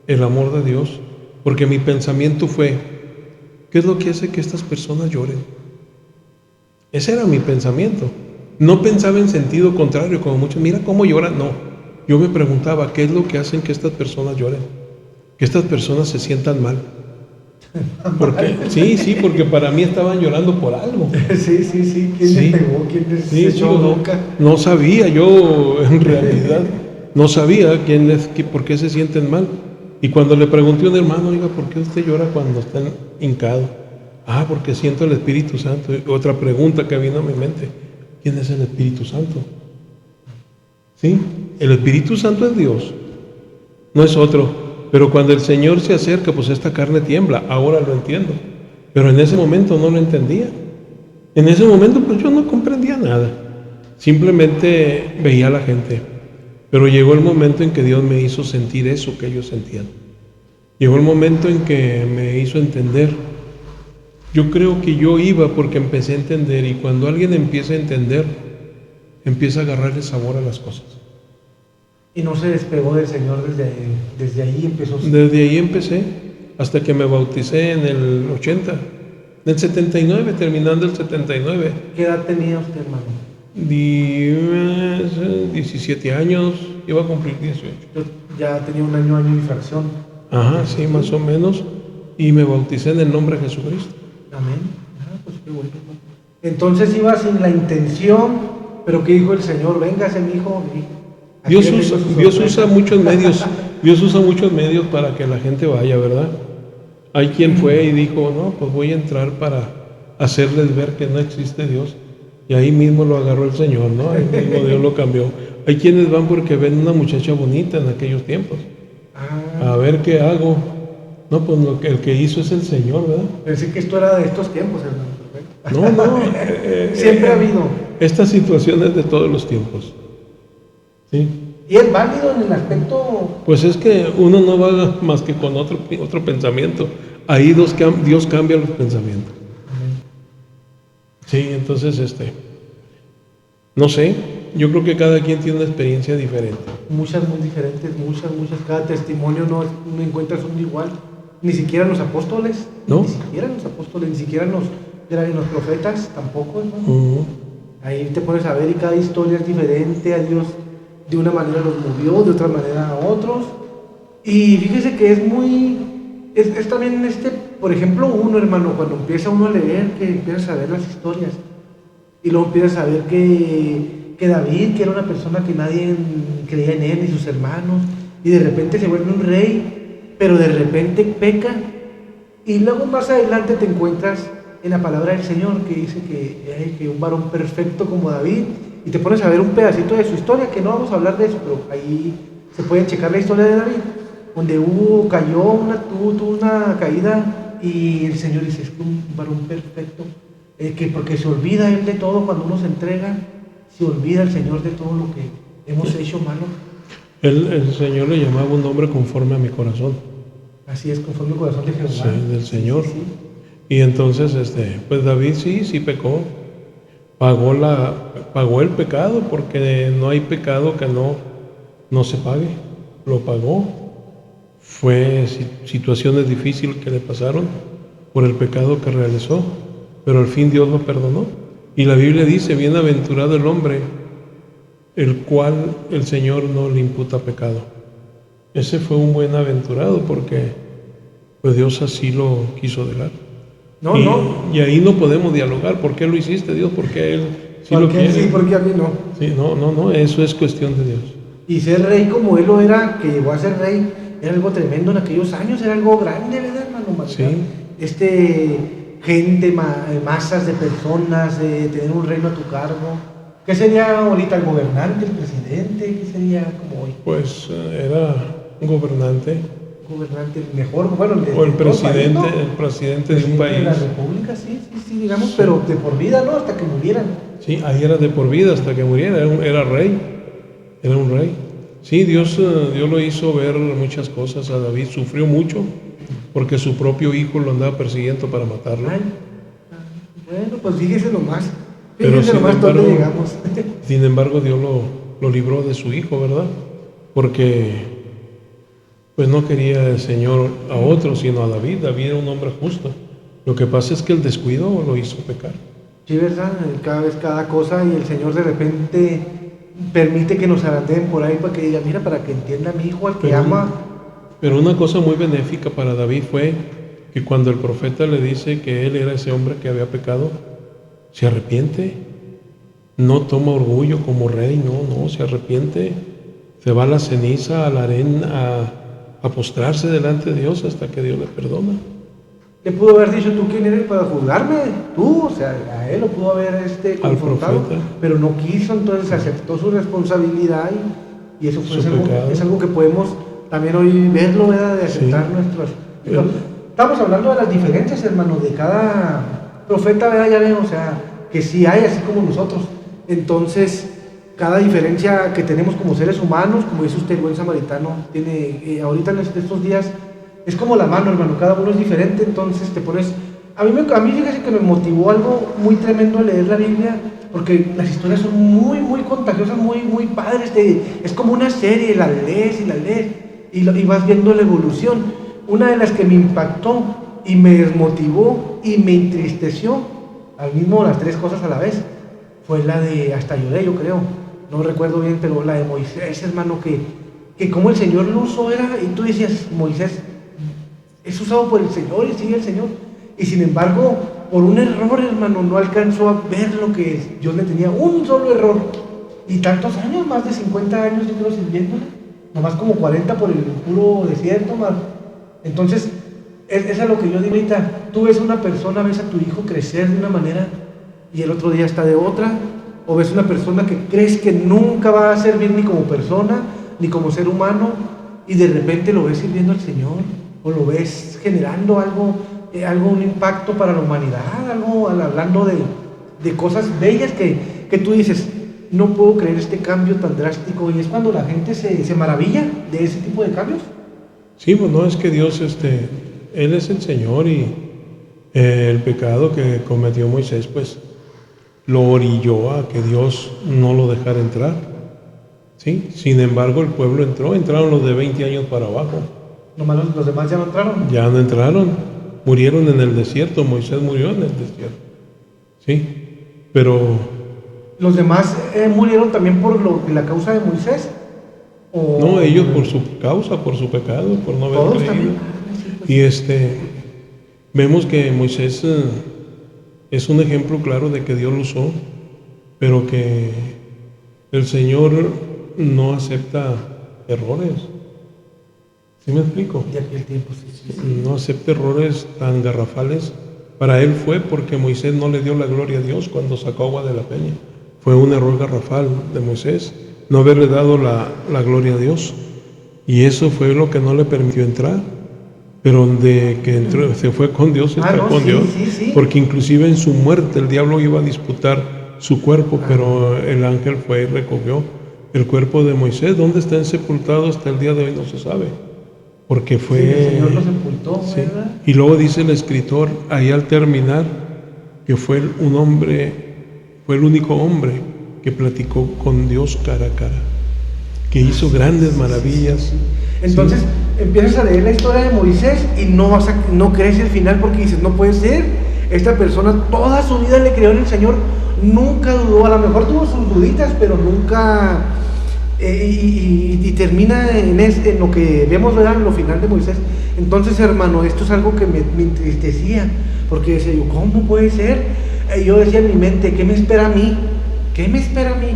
el amor de Dios, porque mi pensamiento fue, ¿qué es lo que hace que estas personas lloren? Ese era mi pensamiento. No pensaba en sentido contrario, como muchos, mira cómo lloran, no. Yo me preguntaba, ¿qué es lo que hacen que estas personas lloren? Que estas personas se sientan mal. Porque, sí, porque para mí estaban llorando por algo. Sí. ¿Quién le pegó? ¿Quién les echó boca? No sabía, yo en realidad no sabía por qué se sienten mal. Y cuando le pregunté a un hermano, oiga, ¿por qué usted llora cuando está hincado? Ah, porque siento el Espíritu Santo. Y otra pregunta que vino a mi mente, ¿quién es el Espíritu Santo? Sí, el Espíritu Santo es Dios, no es otro. Pero cuando el Señor se acerca, pues esta carne tiembla. Ahora lo entiendo. Pero en ese momento no lo entendía. En ese momento pues yo no comprendía nada. Simplemente veía a la gente. Pero llegó el momento en que Dios me hizo sentir eso que ellos sentían. Llegó el momento en que me hizo entender. Yo creo que yo iba porque empecé a entender. Y cuando alguien empieza a entender, empieza a agarrarle sabor a las cosas. Y no se despegó del Señor desde ahí empezó. Desde ahí empecé, hasta que me bauticé en el 80, en el 79, terminando el 79. ¿Qué edad tenía usted, hermano? 17 años, iba a cumplir 18. Yo ya tenía un año y fracción. Ajá, sí, más o menos. Y me bauticé en el nombre de Jesucristo. Amén. Pues qué bueno. Entonces iba sin la intención, pero ¿qué dijo el Señor? Véngase, mi hijo. Dios usa muchos medios. Dios usa muchos medios para que la gente vaya, ¿verdad? Hay quien fue y dijo, no, pues voy a entrar para hacerles ver que no existe Dios. Y ahí mismo lo agarró el Señor, ¿no? Ahí mismo Dios lo cambió. Hay quienes van porque ven una muchacha bonita en aquellos tiempos. A ver qué hago. No, pues el que hizo es el Señor, ¿verdad? Pensé que esto era de estos tiempos, hermano. No. Siempre ha habido. Esta situación es de todos los tiempos. ¿Sí? ¿Y es válido en el aspecto? Pues es que uno no va más que con otro pensamiento. Ahí Dios cambia los pensamientos. Sí, entonces no sé, yo creo que cada quien tiene una experiencia diferente. Muchas muy diferentes, muchas. Cada testimonio no encuentras uno igual. Ni siquiera los apóstoles. ¿No? Ni siquiera los profetas tampoco, ¿no? Ahí te pones a ver y cada historia es diferente. A Dios de una manera los movió, de otra manera a otros. Y fíjese que es también por ejemplo, hermano, cuando empieza uno a leer, que empiezas a ver las historias, y luego empiezas a ver que David, que era una persona que nadie creía en él, ni sus hermanos, y de repente se vuelve un rey, pero de repente peca, y luego más adelante te encuentras en la palabra del Señor, que dice que un varón perfecto como David, y te pones a ver un pedacito de su historia, que no vamos a hablar de eso, pero ahí se pueden checar la historia de David, donde tuvo una caída, y el Señor dice, es que un varón perfecto, porque se olvida él de todo. Cuando uno se entrega, se olvida el Señor de todo lo que hemos hecho malo. El Señor le llamaba un hombre conforme a mi corazón. Así es, conforme al corazón de Jehová. Sí, del Señor. Sí. Y entonces, pues David sí pecó. Pagó el pecado, porque no hay pecado que no se pague. Lo pagó. fue situaciones difíciles que le pasaron por el pecado que realizó, pero al fin Dios lo perdonó. Y la Biblia dice, bienaventurado el hombre, el cual el Señor no le imputa pecado. Ese fue un buen aventurado porque pues Dios así lo quiso dejar. Y ahí no podemos dialogar. ¿Por qué lo hiciste, Dios? ¿Por qué Él sí lo quiere? Sí, porque a mí no. Sí, no, eso es cuestión de Dios. Y ser rey como él lo era, que llegó a ser rey, era algo tremendo en aquellos años, era algo grande, ¿verdad, hermano? Sí. Gente, masas de personas, tener un reino a tu cargo. ¿Qué sería ahorita el gobernante, el presidente? ¿Qué sería como hoy? Pues era un gobernante. Gobernante mejor, bueno, o el presidente, país, ¿no? El presidente de un país. De la república, sí, digamos, sí. Pero de por vida, ¿no? Hasta que murieran. Sí, ahí era de por vida hasta que muriera, era rey, era un rey. Sí, Dios lo hizo ver muchas cosas a David, sufrió mucho porque su propio hijo lo andaba persiguiendo para matarlo. Ay, bueno, pues fíjese nomás, pero dónde llegamos. Sin embargo, Dios lo libró de su hijo, ¿verdad? Porque pues no quería el Señor a otro, sino a David. David era un hombre justo. Lo que pasa es que el descuido lo hizo pecar. Sí, ¿verdad? Cada vez cada cosa, y el Señor de repente permite que nos arandeen por ahí para que diga, mira, para que entienda mi hijo al que ama. Pero una cosa muy benéfica para David fue que cuando el profeta le dice que él era ese hombre que había pecado, se arrepiente. No toma orgullo como rey, no, se arrepiente. Se va a la ceniza, a la arena, a postrarse delante de Dios hasta que Dios le perdona. Le pudo haber dicho, ¿tú quién eres para juzgarme? Tú, o sea, a él lo pudo haber confrontado, pero no quiso, entonces aceptó su responsabilidad y eso fue es algo que podemos también hoy verlo, ¿verdad? De aceptar nuestros... Estamos hablando de las diferencias, hermano, de cada profeta, ¿verdad? Ya ven, o sea, que sí hay, así como nosotros. Entonces, cada diferencia que tenemos como seres humanos, como dice usted, el buen samaritano, tiene ahorita en estos días, es como la mano, hermano, cada uno es diferente, entonces te pones... A mí fíjese que me motivó algo muy tremendo leer la Biblia, porque las historias son muy, muy contagiosas, muy, muy padres, es como una serie, la lees y vas viendo la evolución. Una de las que me impactó y me desmotivó y me entristeció, al mismo las tres cosas a la vez, fue la de, hasta lloré, yo creo, no recuerdo bien, pero la de Moisés, hermano, que como el Señor lo usó era, y tú decías, Moisés es usado por el Señor y sigue el Señor, y sin embargo, por un error, hermano, no alcanzó a ver lo que Dios le tenía, un solo error, y tantos años, más de 50 años yo creo sirviéndole, nomás como 40 por el puro desierto, más. Entonces, es a lo que yo digo ahorita, tú ves a una persona, ves a tu hijo crecer de una manera, y el otro día está de otra, o ves una persona que crees que nunca va a servir ni como persona, ni como ser humano, y de repente lo ves sirviendo al Señor, o lo ves generando algo, un impacto para la humanidad, hablando de cosas bellas que tú dices, no puedo creer este cambio tan drástico, y es cuando la gente se maravilla de ese tipo de cambios. Sí, pues no, es que Dios, Él es el Señor, y el pecado que cometió Moisés, pues lo orilló a que Dios no lo dejara entrar. ¿Sí? Sin embargo, el pueblo entraron los de 20 años para abajo. ¿Nomás los demás ya no entraron? Ya no entraron, murieron en el desierto, Moisés murió en el desierto. ¿Sí? Pero... ¿Los demás murieron también por la causa de Moisés? ¿O... No, ellos por su causa, por su pecado, por no haber creído. También. Sí, pues. Y vemos que Moisés es un ejemplo claro de que Dios lo usó, pero que el Señor no acepta errores. ¿Sí me explico? De aquel tiempo, sí. No acepta errores tan garrafales. Para él fue porque Moisés no le dio la gloria a Dios cuando sacó agua de la peña. Fue un error garrafal de Moisés, no haberle dado la gloria a Dios. Y eso fue lo que no le permitió entrar. Pero donde que entró, se fue con Dios, con Dios. Sí. Porque inclusive en su muerte el diablo iba a disputar su cuerpo, pero el ángel fue y recogió el cuerpo de Moisés. ¿Dónde está sepultado hasta el día de hoy? No se sabe. Porque fue... Sí, el Señor lo sepultó, sí. ¿verdad? Y luego dice el escritor, ahí al terminar, que fue el único hombre que platicó con Dios cara a cara, que hizo grandes maravillas. Entonces empiezas a leer la historia de Moisés y no crees el final porque dices, no puede ser. Esta persona toda su vida le creyó en el Señor, nunca dudó, a lo mejor tuvo sus duditas, pero nunca... y termina en lo que vemos, ¿verdad?, en lo final de Moisés. Entonces, hermano, esto es algo que me entristecía, porque decía yo, ¿cómo puede ser? Yo decía en mi mente, ¿qué me espera a mí? ¿Qué me espera a mí?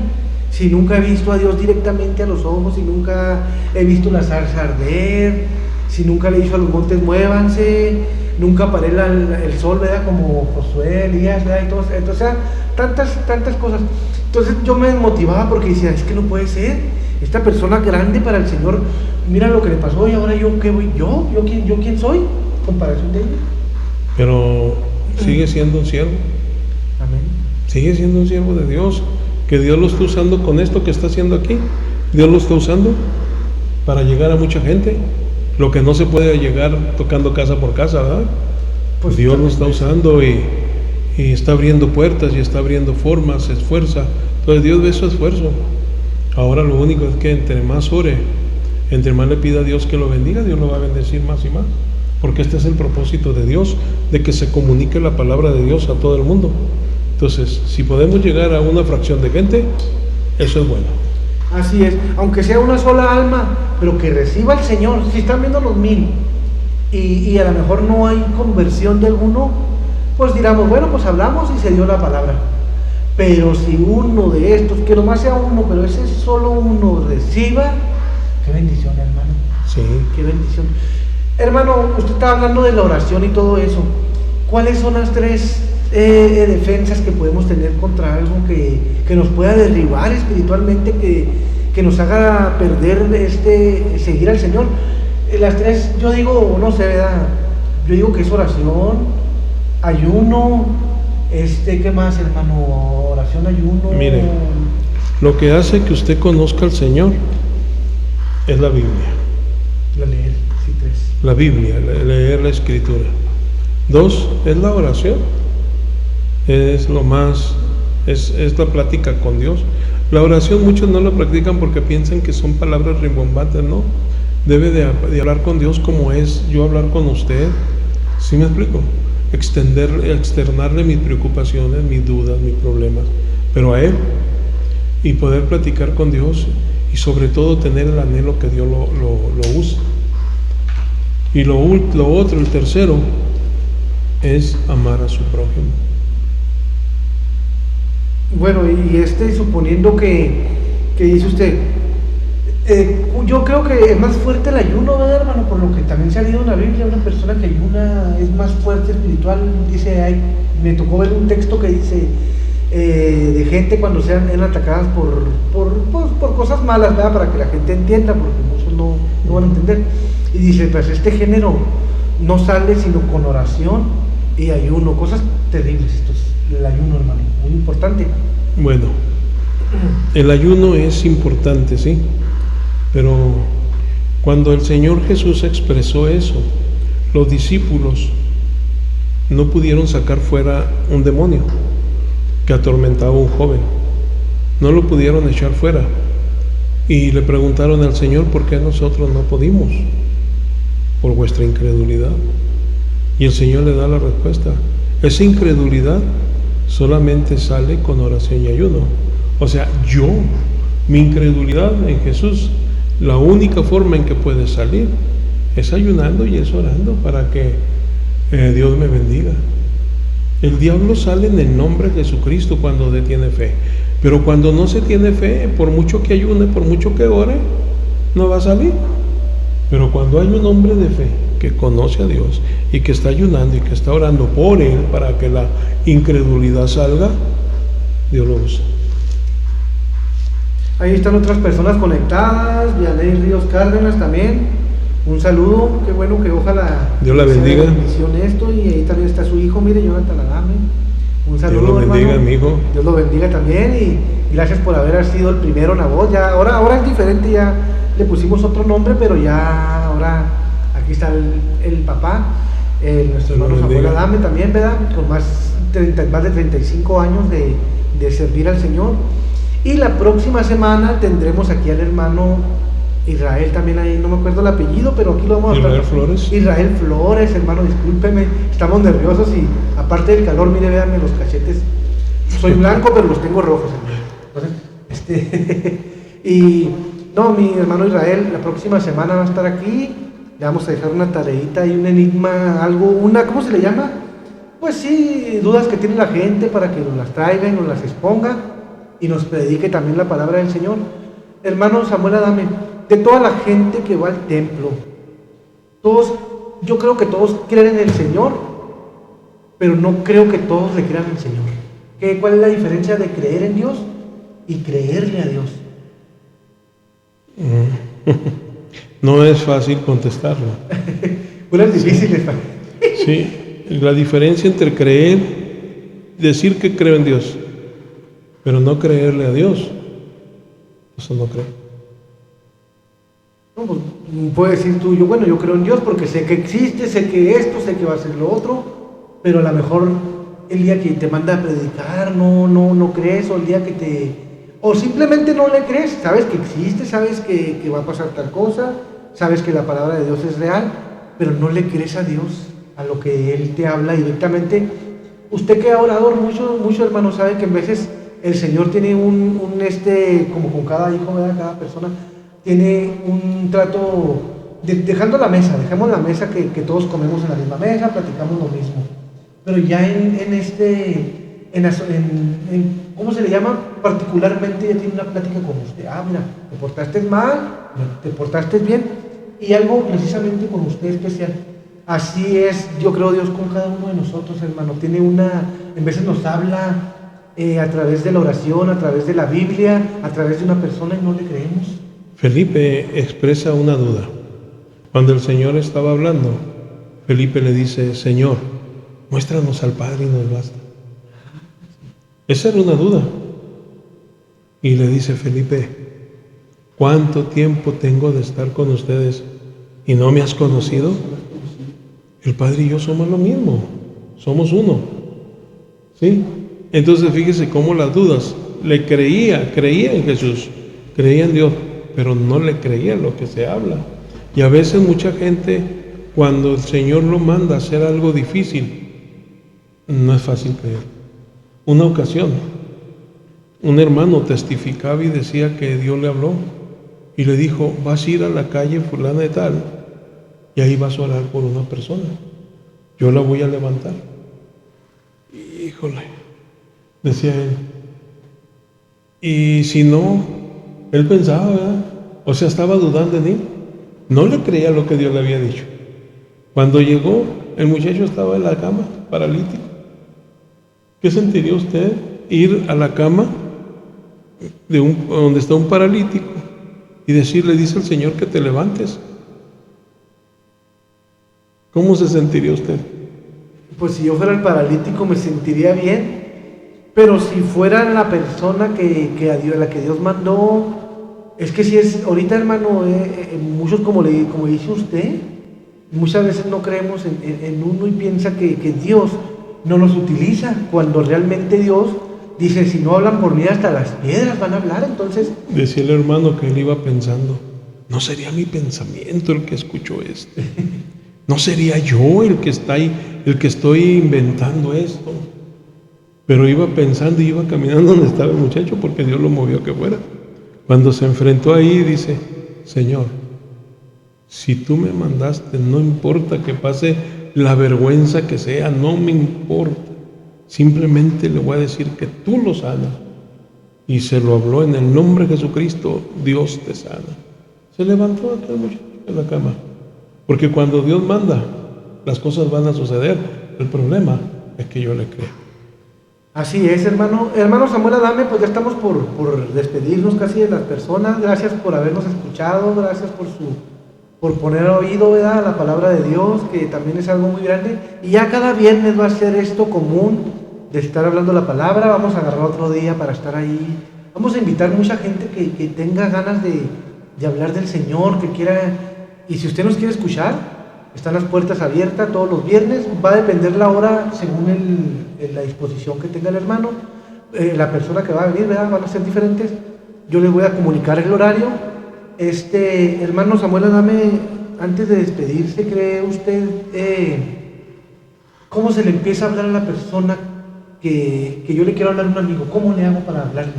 Si nunca he visto a Dios directamente a los ojos, si nunca he visto la zarza arder, si nunca le he dicho a los montes muévanse, nunca paré el sol, ¿verdad?, como Josué, Elías, ¿verdad?, y todo, o sea, tantas cosas. Entonces yo me desmotivaba porque decía, es que no puede ser, esta persona grande para el Señor, mira lo que le pasó, y ahora yo, ¿qué voy? ¿Yo quién soy? En comparación de ellos. Pero sigue siendo un siervo. Amén. Sigue siendo un siervo de Dios, que Dios lo está usando con esto que está haciendo aquí. Dios lo está usando para llegar a mucha gente, lo que no se puede llegar tocando casa por casa, ¿verdad? Pues Dios lo está usando y está abriendo puertas y está abriendo formas, se esfuerza. Entonces Dios ve su esfuerzo. Ahora lo único es que entre más ore, entre más le pida a Dios que lo bendiga, Dios lo va a bendecir más y más, porque este es el propósito de Dios, de que se comunique la palabra de Dios a todo el mundo. Entonces, si podemos llegar a una fracción de gente, eso es bueno. Así es, aunque sea una sola alma, pero que reciba al Señor. Si están viendo los 1000 y a lo mejor no hay conversión de alguno, pues diramos, bueno, pues hablamos y se dio la palabra. Pero si uno de estos, que nomás sea uno, pero ese solo uno reciba, qué bendición, hermano. Sí. Qué bendición. Hermano, usted está hablando de la oración y todo eso. ¿Cuáles son las 3 defensas que podemos tener contra algo que nos pueda derribar espiritualmente, que nos haga perder seguir al Señor? Las 3, yo digo, no sé, ¿verdad? Yo digo que es oración, ayuno, ¿qué más, hermano? Oración, ayuno. Mire, lo que hace que usted conozca al Señor es la Biblia. La leer, sí, 3. La Biblia, leer la Escritura. 2, es la oración. Es lo más, es la plática con Dios. La oración muchos no la practican porque piensan que son palabras rimbombantes, ¿no? Debe de hablar con Dios como es yo hablar con usted. ¿Sí me explico? Externarle mis preocupaciones, mis dudas, mis problemas, pero a Él, y poder platicar con Dios, y sobre todo tener el anhelo que Dios lo use. Y lo otro, el tercero, es amar a su prójimo. Bueno, y suponiendo que dice usted, yo creo que es más fuerte el ayuno, ¿verdad, hermano? Por lo que también se ha leído en la Biblia, una persona que ayuna es más fuerte espiritual. Dice, me tocó ver un texto que dice de gente cuando sean atacadas por cosas malas, ¿verdad? Para que la gente entienda, porque muchos no van a entender. Y dice, pues este género no sale sino con oración y ayuno, cosas terribles. Esto es el ayuno, hermano, muy importante. Bueno, el ayuno es importante, sí, pero cuando el Señor Jesús expresó eso, los discípulos no pudieron sacar fuera un demonio que atormentaba a un joven, no lo pudieron echar fuera, y le preguntaron al Señor, ¿por qué nosotros no pudimos? Por vuestra incredulidad. Y el Señor le da la respuesta: esa incredulidad solamente sale con oración y ayuno. O sea, mi incredulidad en Jesús, la única forma en que puede salir es ayunando y es orando para que Dios me bendiga. El diablo sale en el nombre de Jesucristo cuando tiene fe, pero cuando no se tiene fe, por mucho que ayune, por mucho que ore, no va a salir. Pero cuando hay un hombre de fe que conoce a Dios y que está ayunando y que está orando por Él para que la incredulidad salga, Dios lo usa. Ahí están otras personas conectadas, Vianey Ríos Cárdenas también, un saludo, qué bueno, que ojalá Dios la bendiga. Esto, y ahí también está su hijo, mire, Jonathan Adame, un saludo, Dios lo bendiga, hermano. mi hijo. Dios lo bendiga también, y gracias por haber sido el primero en la voz. Ya, ahora es diferente, ya le pusimos otro nombre, pero ya ahora aquí está el papá, nuestro hermano Samuel Adame también, ¿verdad? Con más de 35 años de servir al Señor. Y la próxima semana tendremos aquí al hermano Israel también ahí, no me acuerdo el apellido, pero aquí lo vamos a Israel Flores. Israel Flores, hermano, discúlpeme, estamos nerviosos y aparte del calor, mire, véanme los cachetes. Soy blanco, pero los tengo rojos, hermano. Entonces, y no, mi hermano Israel, la próxima semana va a estar aquí. Le vamos a dejar una tareita y un enigma, algo, ¿cómo se le llama? Pues sí, dudas que tiene la gente para que nos las traiga y nos las exponga y nos predique también la palabra del Señor. Hermano Samuel Adame, de toda la gente que va al templo, yo creo que todos creen en el Señor, pero no creo que todos le crean al Señor. ¿Cuál es la diferencia de creer en Dios y creerle a Dios? No es fácil contestarlo. Unas difíciles. Sí, la diferencia entre creer, decir que creo en Dios, pero no creerle a Dios, eso no creo. No, pues, puedes decir tú, yo creo en Dios porque sé que existe, sé que esto, sé que va a ser lo otro, pero a lo mejor el día que te manda a predicar no crees, o simplemente no le crees, sabes que existe, sabes que va a pasar tal cosa, sabes que la palabra de Dios es real, pero no le crees a Dios, a lo que Él te habla directamente. Usted que ha orado mucho hermano, sabe que en veces el Señor tiene como con cada hijo, ¿verdad? Cada persona, tiene un trato, dejamos la mesa que todos comemos en la misma mesa, platicamos lo mismo, pero ya ¿cómo se le llama? Particularmente ya tiene una plática con usted. Mira, te portaste mal, te portaste bien, y algo precisamente con usted especial. Así es, yo creo Dios con cada uno de nosotros, hermano. En veces nos habla a través de la oración, a través de la Biblia, a través de una persona y no le creemos. Felipe expresa una duda. Cuando el Señor estaba hablando, Felipe le dice: Señor, muéstranos al Padre y nos basta. Esa era una duda. Y le dice Felipe: ¿cuánto tiempo tengo de estar con ustedes y no me has conocido? El Padre y yo somos lo mismo, somos uno. ¿Sí? Entonces fíjese cómo las dudas, creía en Jesús, creía en Dios, pero no le creía lo que se habla. Y a veces mucha gente, cuando el Señor lo manda a hacer algo difícil, no es fácil creer. Una ocasión, un hermano testificaba y decía que Dios le habló y le dijo: vas a ir a la calle fulana de tal y ahí vas a orar por una persona, yo la voy a levantar. Híjole, decía él. Y si no, él pensaba, ¿verdad? O sea, estaba dudando en él, no le creía lo que Dios le había dicho. Cuando llegó, el muchacho estaba en la cama, paralítico. ¿Qué sentiría usted ir a la cama donde está un paralítico y decirle: dice el Señor que te levantes? ¿Cómo se sentiría usted? Pues si yo fuera el paralítico me sentiría bien, pero si fuera la persona a la que Dios mandó, es que si es, ahorita hermano, muchos como dice usted, muchas veces no creemos en uno y piensa que Dios no los utiliza, cuando realmente Dios dice: si no hablan por mí, hasta las piedras van a hablar. Entonces decía el hermano que él iba pensando: no sería mi pensamiento el que escuchó esto, no sería yo el que está ahí, el que estoy inventando esto. Pero iba pensando y iba caminando donde estaba el muchacho, porque Dios lo movió a que fuera. Cuando se enfrentó ahí, dice: Señor, si tú me mandaste, no importa que pase la vergüenza que sea, no me importa, simplemente le voy a decir que tú lo sanas. Y se lo habló: en el nombre de Jesucristo, Dios te sana. Se levantó aquel muchacho en la cama, porque cuando Dios manda, las cosas van a suceder. El problema es que yo le creo. Así es, hermano. Hermano Samuel Adame, pues ya estamos por despedirnos casi de las personas. Gracias por habernos escuchado, gracias por poner oído, ¿verdad?, a la palabra de Dios, que también es algo muy grande. Y ya cada viernes va a ser esto común, de estar hablando la palabra. Vamos a agarrar otro día para estar ahí. Vamos a invitar mucha gente que tenga ganas de hablar del Señor, que quiera. Y si usted nos quiere escuchar, están las puertas abiertas todos los viernes. Va a depender la hora según la disposición que tenga el hermano, la persona que va a venir, ¿verdad? Van a ser diferentes. Yo les voy a comunicar el horario Hermano Samuel Adame, antes de despedirse, ¿cree usted cómo se le empieza a hablar a la persona que yo le quiero hablar a un amigo? ¿Cómo le hago para hablarle?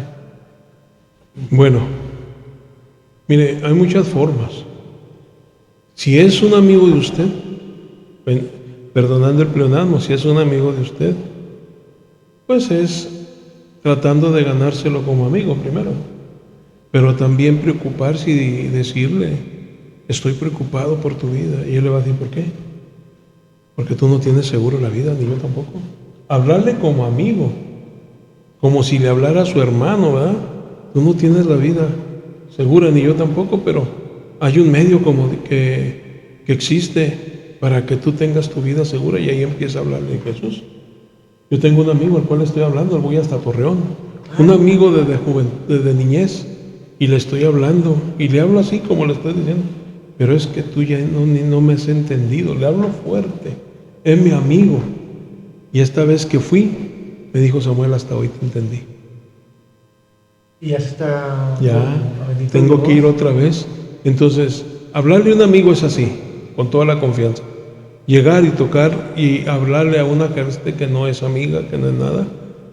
Bueno, mire, hay muchas formas. Si es un amigo de usted, perdonando el pleonasmo, si es un amigo de usted, pues es tratando de ganárselo como amigo primero, pero también preocuparse y decirle, estoy preocupado por tu vida, y él le va a decir, ¿por qué? Porque tú no tienes seguro la vida, ni yo tampoco. Hablarle como amigo, como si le hablara a su hermano, ¿verdad? Tú no tienes la vida segura, ni yo tampoco, pero hay un medio como que existe para que tú tengas tu vida segura, y ahí empieza a hablarle de Jesús. Yo tengo un amigo al cual le estoy hablando, voy hasta Torreón, un amigo desde niñez, y le estoy hablando, y le hablo así como le estoy diciendo, pero es que tú ya no me has entendido, le hablo fuerte, es mi amigo, y esta vez que fui, me dijo Samuel, hasta hoy te entendí. Y ya está. Ya, tengo que ir otra vez. Entonces, hablarle a un amigo es así, con toda la confianza. Llegar y tocar y hablarle a una gente que no es amiga, que no es nada,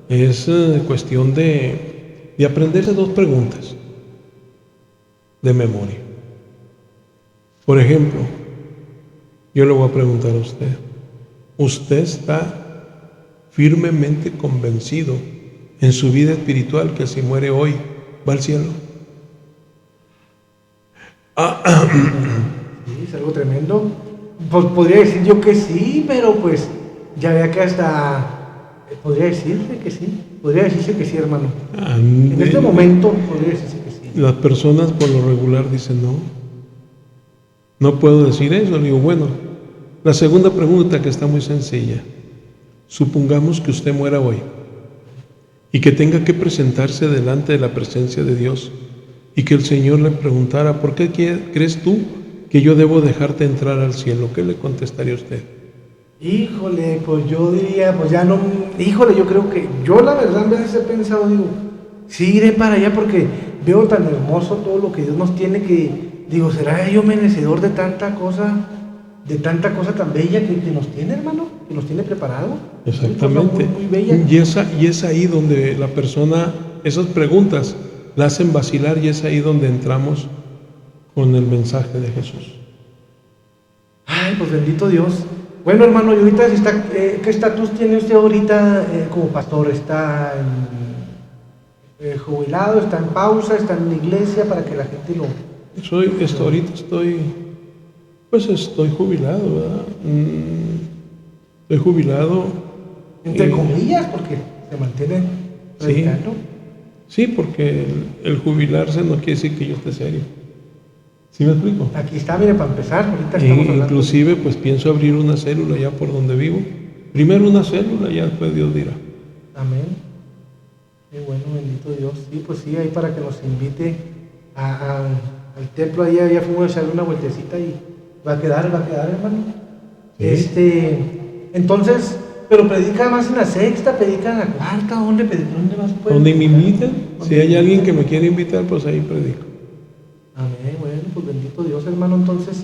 es cuestión de aprenderse 2 preguntas de memoria. Por ejemplo, yo le voy a preguntar a usted, ¿usted está firmemente convencido en su vida espiritual que si muere hoy va al cielo? Sí, es algo tremendo. Pues podría decir yo que sí, pero pues ya vea que hasta podría decirse que sí. Podría decirse que sí, hermano. En este momento podría decirse que sí. Las personas por lo regular dicen no. No puedo decir eso. Le digo, bueno, la segunda pregunta, que está muy sencilla. Supongamos que usted muera hoy y que tenga que presentarse delante de la presencia de Dios y que el Señor le preguntara, ¿por qué crees tú que yo debo dejarte entrar al cielo? ¿Qué le contestaría usted? Híjole, pues yo diría, pues ya no, híjole, yo creo que, yo la verdad a veces he pensado, digo, sí iré para allá porque veo tan hermoso todo lo que Dios nos tiene que, digo, ¿será yo merecedor de tanta cosa tan bella que nos tiene, hermano? Que nos tiene preparado. Exactamente. Muy bella. Y es ahí donde la persona, esas preguntas la hacen vacilar, y es ahí donde entramos con el mensaje de Jesús. Ay, pues bendito Dios. Bueno, hermano, y ahorita ¿qué estatus tiene usted ahorita como pastor? ¿Está jubilado? ¿Está en pausa? ¿Está en la iglesia para que la gente lo...? Ahorita estoy jubilado, ¿verdad? Estoy jubilado. Entre comillas, porque se mantiene predicando. Sí, porque el jubilarse no quiere decir que yo esté serio. ¿Sí me explico? Aquí está, mire, para empezar, ahorita estamos hablando. Inclusive, pues pienso abrir una célula ya por donde vivo. Primero una célula, ya después Dios dirá. Amén. Qué bueno, bendito Dios. Sí, pues sí, ahí para que nos invite al templo, ahí ya fuimos a echar una vueltecita y va a quedar, hermano. Sí. Entonces, pero predica más en la sexta, predica en la cuarta, ¿dónde más puede? Donde me invitan. Si hay alguien que me quiere invitar, pues ahí predico. Amén, bueno, pues bendito Dios, hermano. Entonces,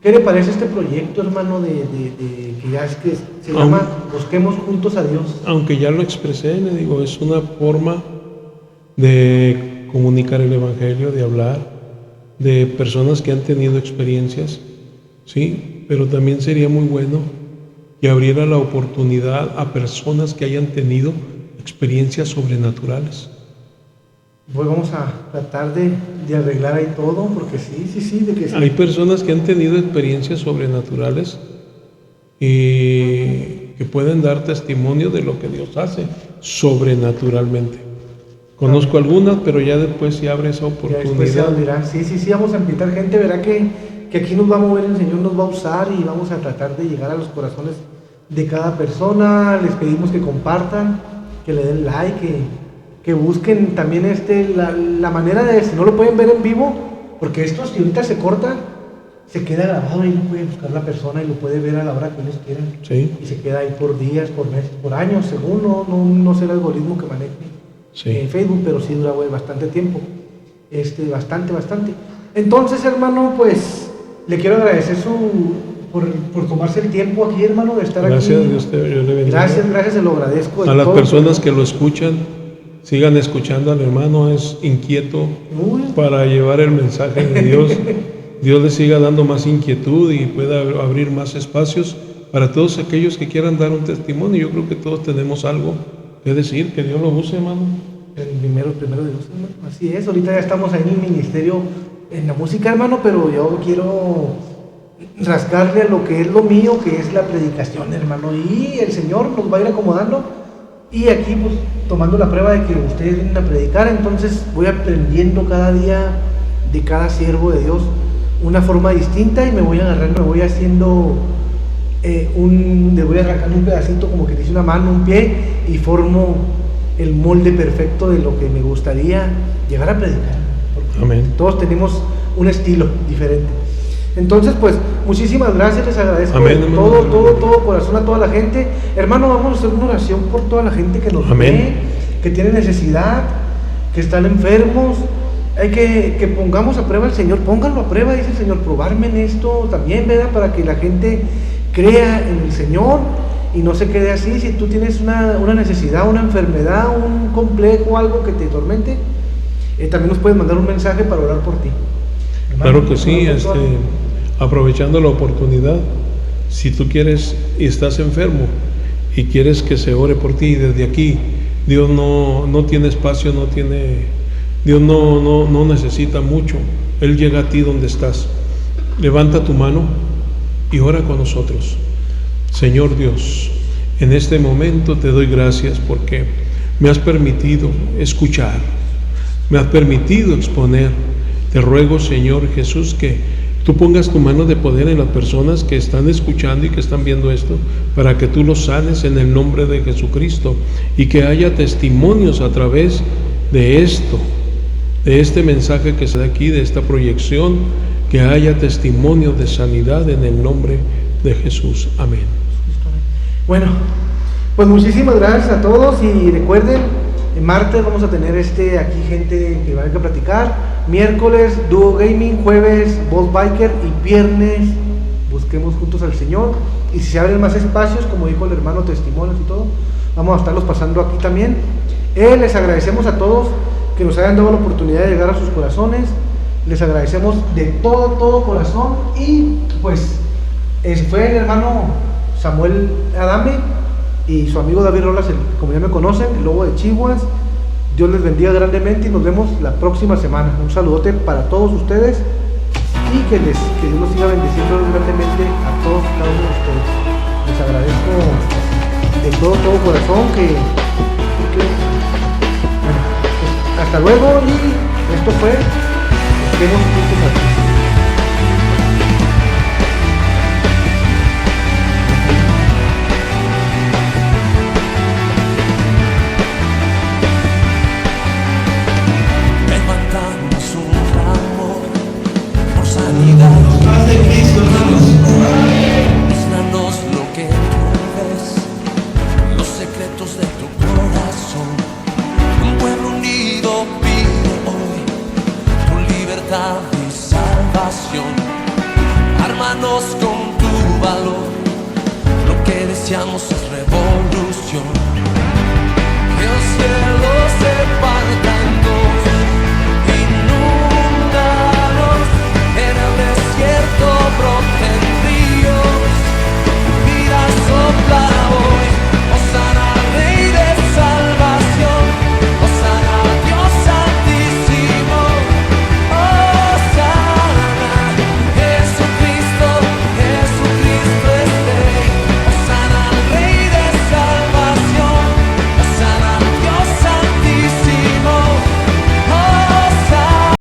¿qué le parece este proyecto, hermano, de que ya es que se llama Busquemos Juntos a Dios? Aunque ya lo expresé, le digo, es una forma de comunicar el Evangelio, de hablar, de personas que han tenido experiencias, sí, pero también sería muy bueno que abriera la oportunidad a personas que hayan tenido experiencias sobrenaturales. Pues vamos a tratar de arreglar ahí todo, porque sí, de que sí. Hay personas que han tenido experiencias sobrenaturales y que pueden dar testimonio de lo que Dios hace sobrenaturalmente. Conozco algunas, pero ya después se abre esa oportunidad. Sí, vamos a invitar gente, verá que aquí nos va a mover, el Señor nos va a usar y vamos a tratar de llegar a los corazones de cada persona. Les pedimos que compartan, que le den like, que busquen también la manera de, si no lo pueden ver en vivo, porque esto si ahorita se corta, se queda grabado y lo puede buscar la persona y lo puede ver a la hora que ellos quieran. Sí. Y se queda ahí por días, por meses, por años, según no sé el algoritmo que maneje Facebook, pero sí dura bastante tiempo. Bastante. Entonces, hermano, pues le quiero agradecer por tomarse el tiempo aquí, hermano, de estar Gracias, aquí. Dios le bendiga. Gracias, se lo agradezco. A las personas que lo escuchan, sigan escuchando al hermano, es inquieto para llevar el mensaje de Dios. Dios le siga dando más inquietud y pueda abrir más espacios para todos aquellos que quieran dar un testimonio. Yo creo que todos tenemos algo que decir, que Dios lo use, hermano. Primero Dios, hermano. Así es, ahorita ya estamos ahí en el ministerio, en la música, hermano, pero yo quiero rascarle a lo que es lo mío, que es la predicación, hermano, y el Señor nos va a ir acomodando, y aquí pues tomando la prueba de que ustedes vienen a predicar, entonces voy aprendiendo cada día de cada siervo de Dios una forma distinta, y me voy haciendo le voy arrancando un pedacito, como que dice una mano, un pie, y formo el molde perfecto de lo que me gustaría llegar a predicar. Amén. Todos tenemos un estilo diferente. Entonces, pues, muchísimas gracias, les agradezco. Amén, de todo corazón a toda la gente. Hermano, vamos a hacer una oración por toda la gente que nos ve, que tiene necesidad, que están enfermos. Hay que pongamos a prueba al Señor, pónganlo a prueba, dice el Señor, probarme en esto también, ¿verdad? Para que la gente crea en el Señor y no se quede así. Si tú tienes una necesidad, una enfermedad, un complejo, algo que te tormente, también nos puedes mandar un mensaje para orar por ti. Hermano, claro que sí, aprovechando la oportunidad, si tú quieres y estás enfermo y quieres que se ore por ti desde aquí, Dios no tiene espacio, Dios no necesita mucho, Él llega a ti donde estás. Levanta tu mano y ora con nosotros. Señor Dios, en este momento te doy gracias porque me has permitido escuchar, me has permitido exponer. Te ruego, Señor Jesús, que tú pongas tu mano de poder en las personas que están escuchando y que están viendo esto, para que tú los sanes en el nombre de Jesucristo, y que haya testimonios a través de esto, de este mensaje que se da aquí, de esta proyección, que haya testimonios de sanidad en el nombre de Jesús. Amén. Bueno, pues muchísimas gracias a todos, y recuerden, el martes vamos a tener aquí gente que va a platicar, miércoles Dúo Gaming, jueves Boss Biker, y viernes Busquemos Juntos al Señor. Y si se abren más espacios, como dijo el hermano, testimonios y todo, vamos a estarlos pasando aquí también. Les agradecemos a todos que nos hayan dado la oportunidad de llegar a sus corazones. Les agradecemos de todo corazón. Y pues fue el hermano Samuel Adame y su amigo David Rolas, como ya me conocen, el lobo de Chihuas. Dios les bendiga grandemente y nos vemos la próxima semana. Un saludote para todos ustedes, y que Dios los siga bendiciendo grandemente a todos y cada uno de ustedes. Les agradezco de todo corazón bueno, pues, hasta luego, y esto fue Busquemos Juntos al Señor. Muéstranos lo que tú ves, los secretos de tu corazón. Un pueblo unido pide hoy tu libertad y salvación. Ármanos con tu valor, lo que deseamos es revolución. Que el cielo se parte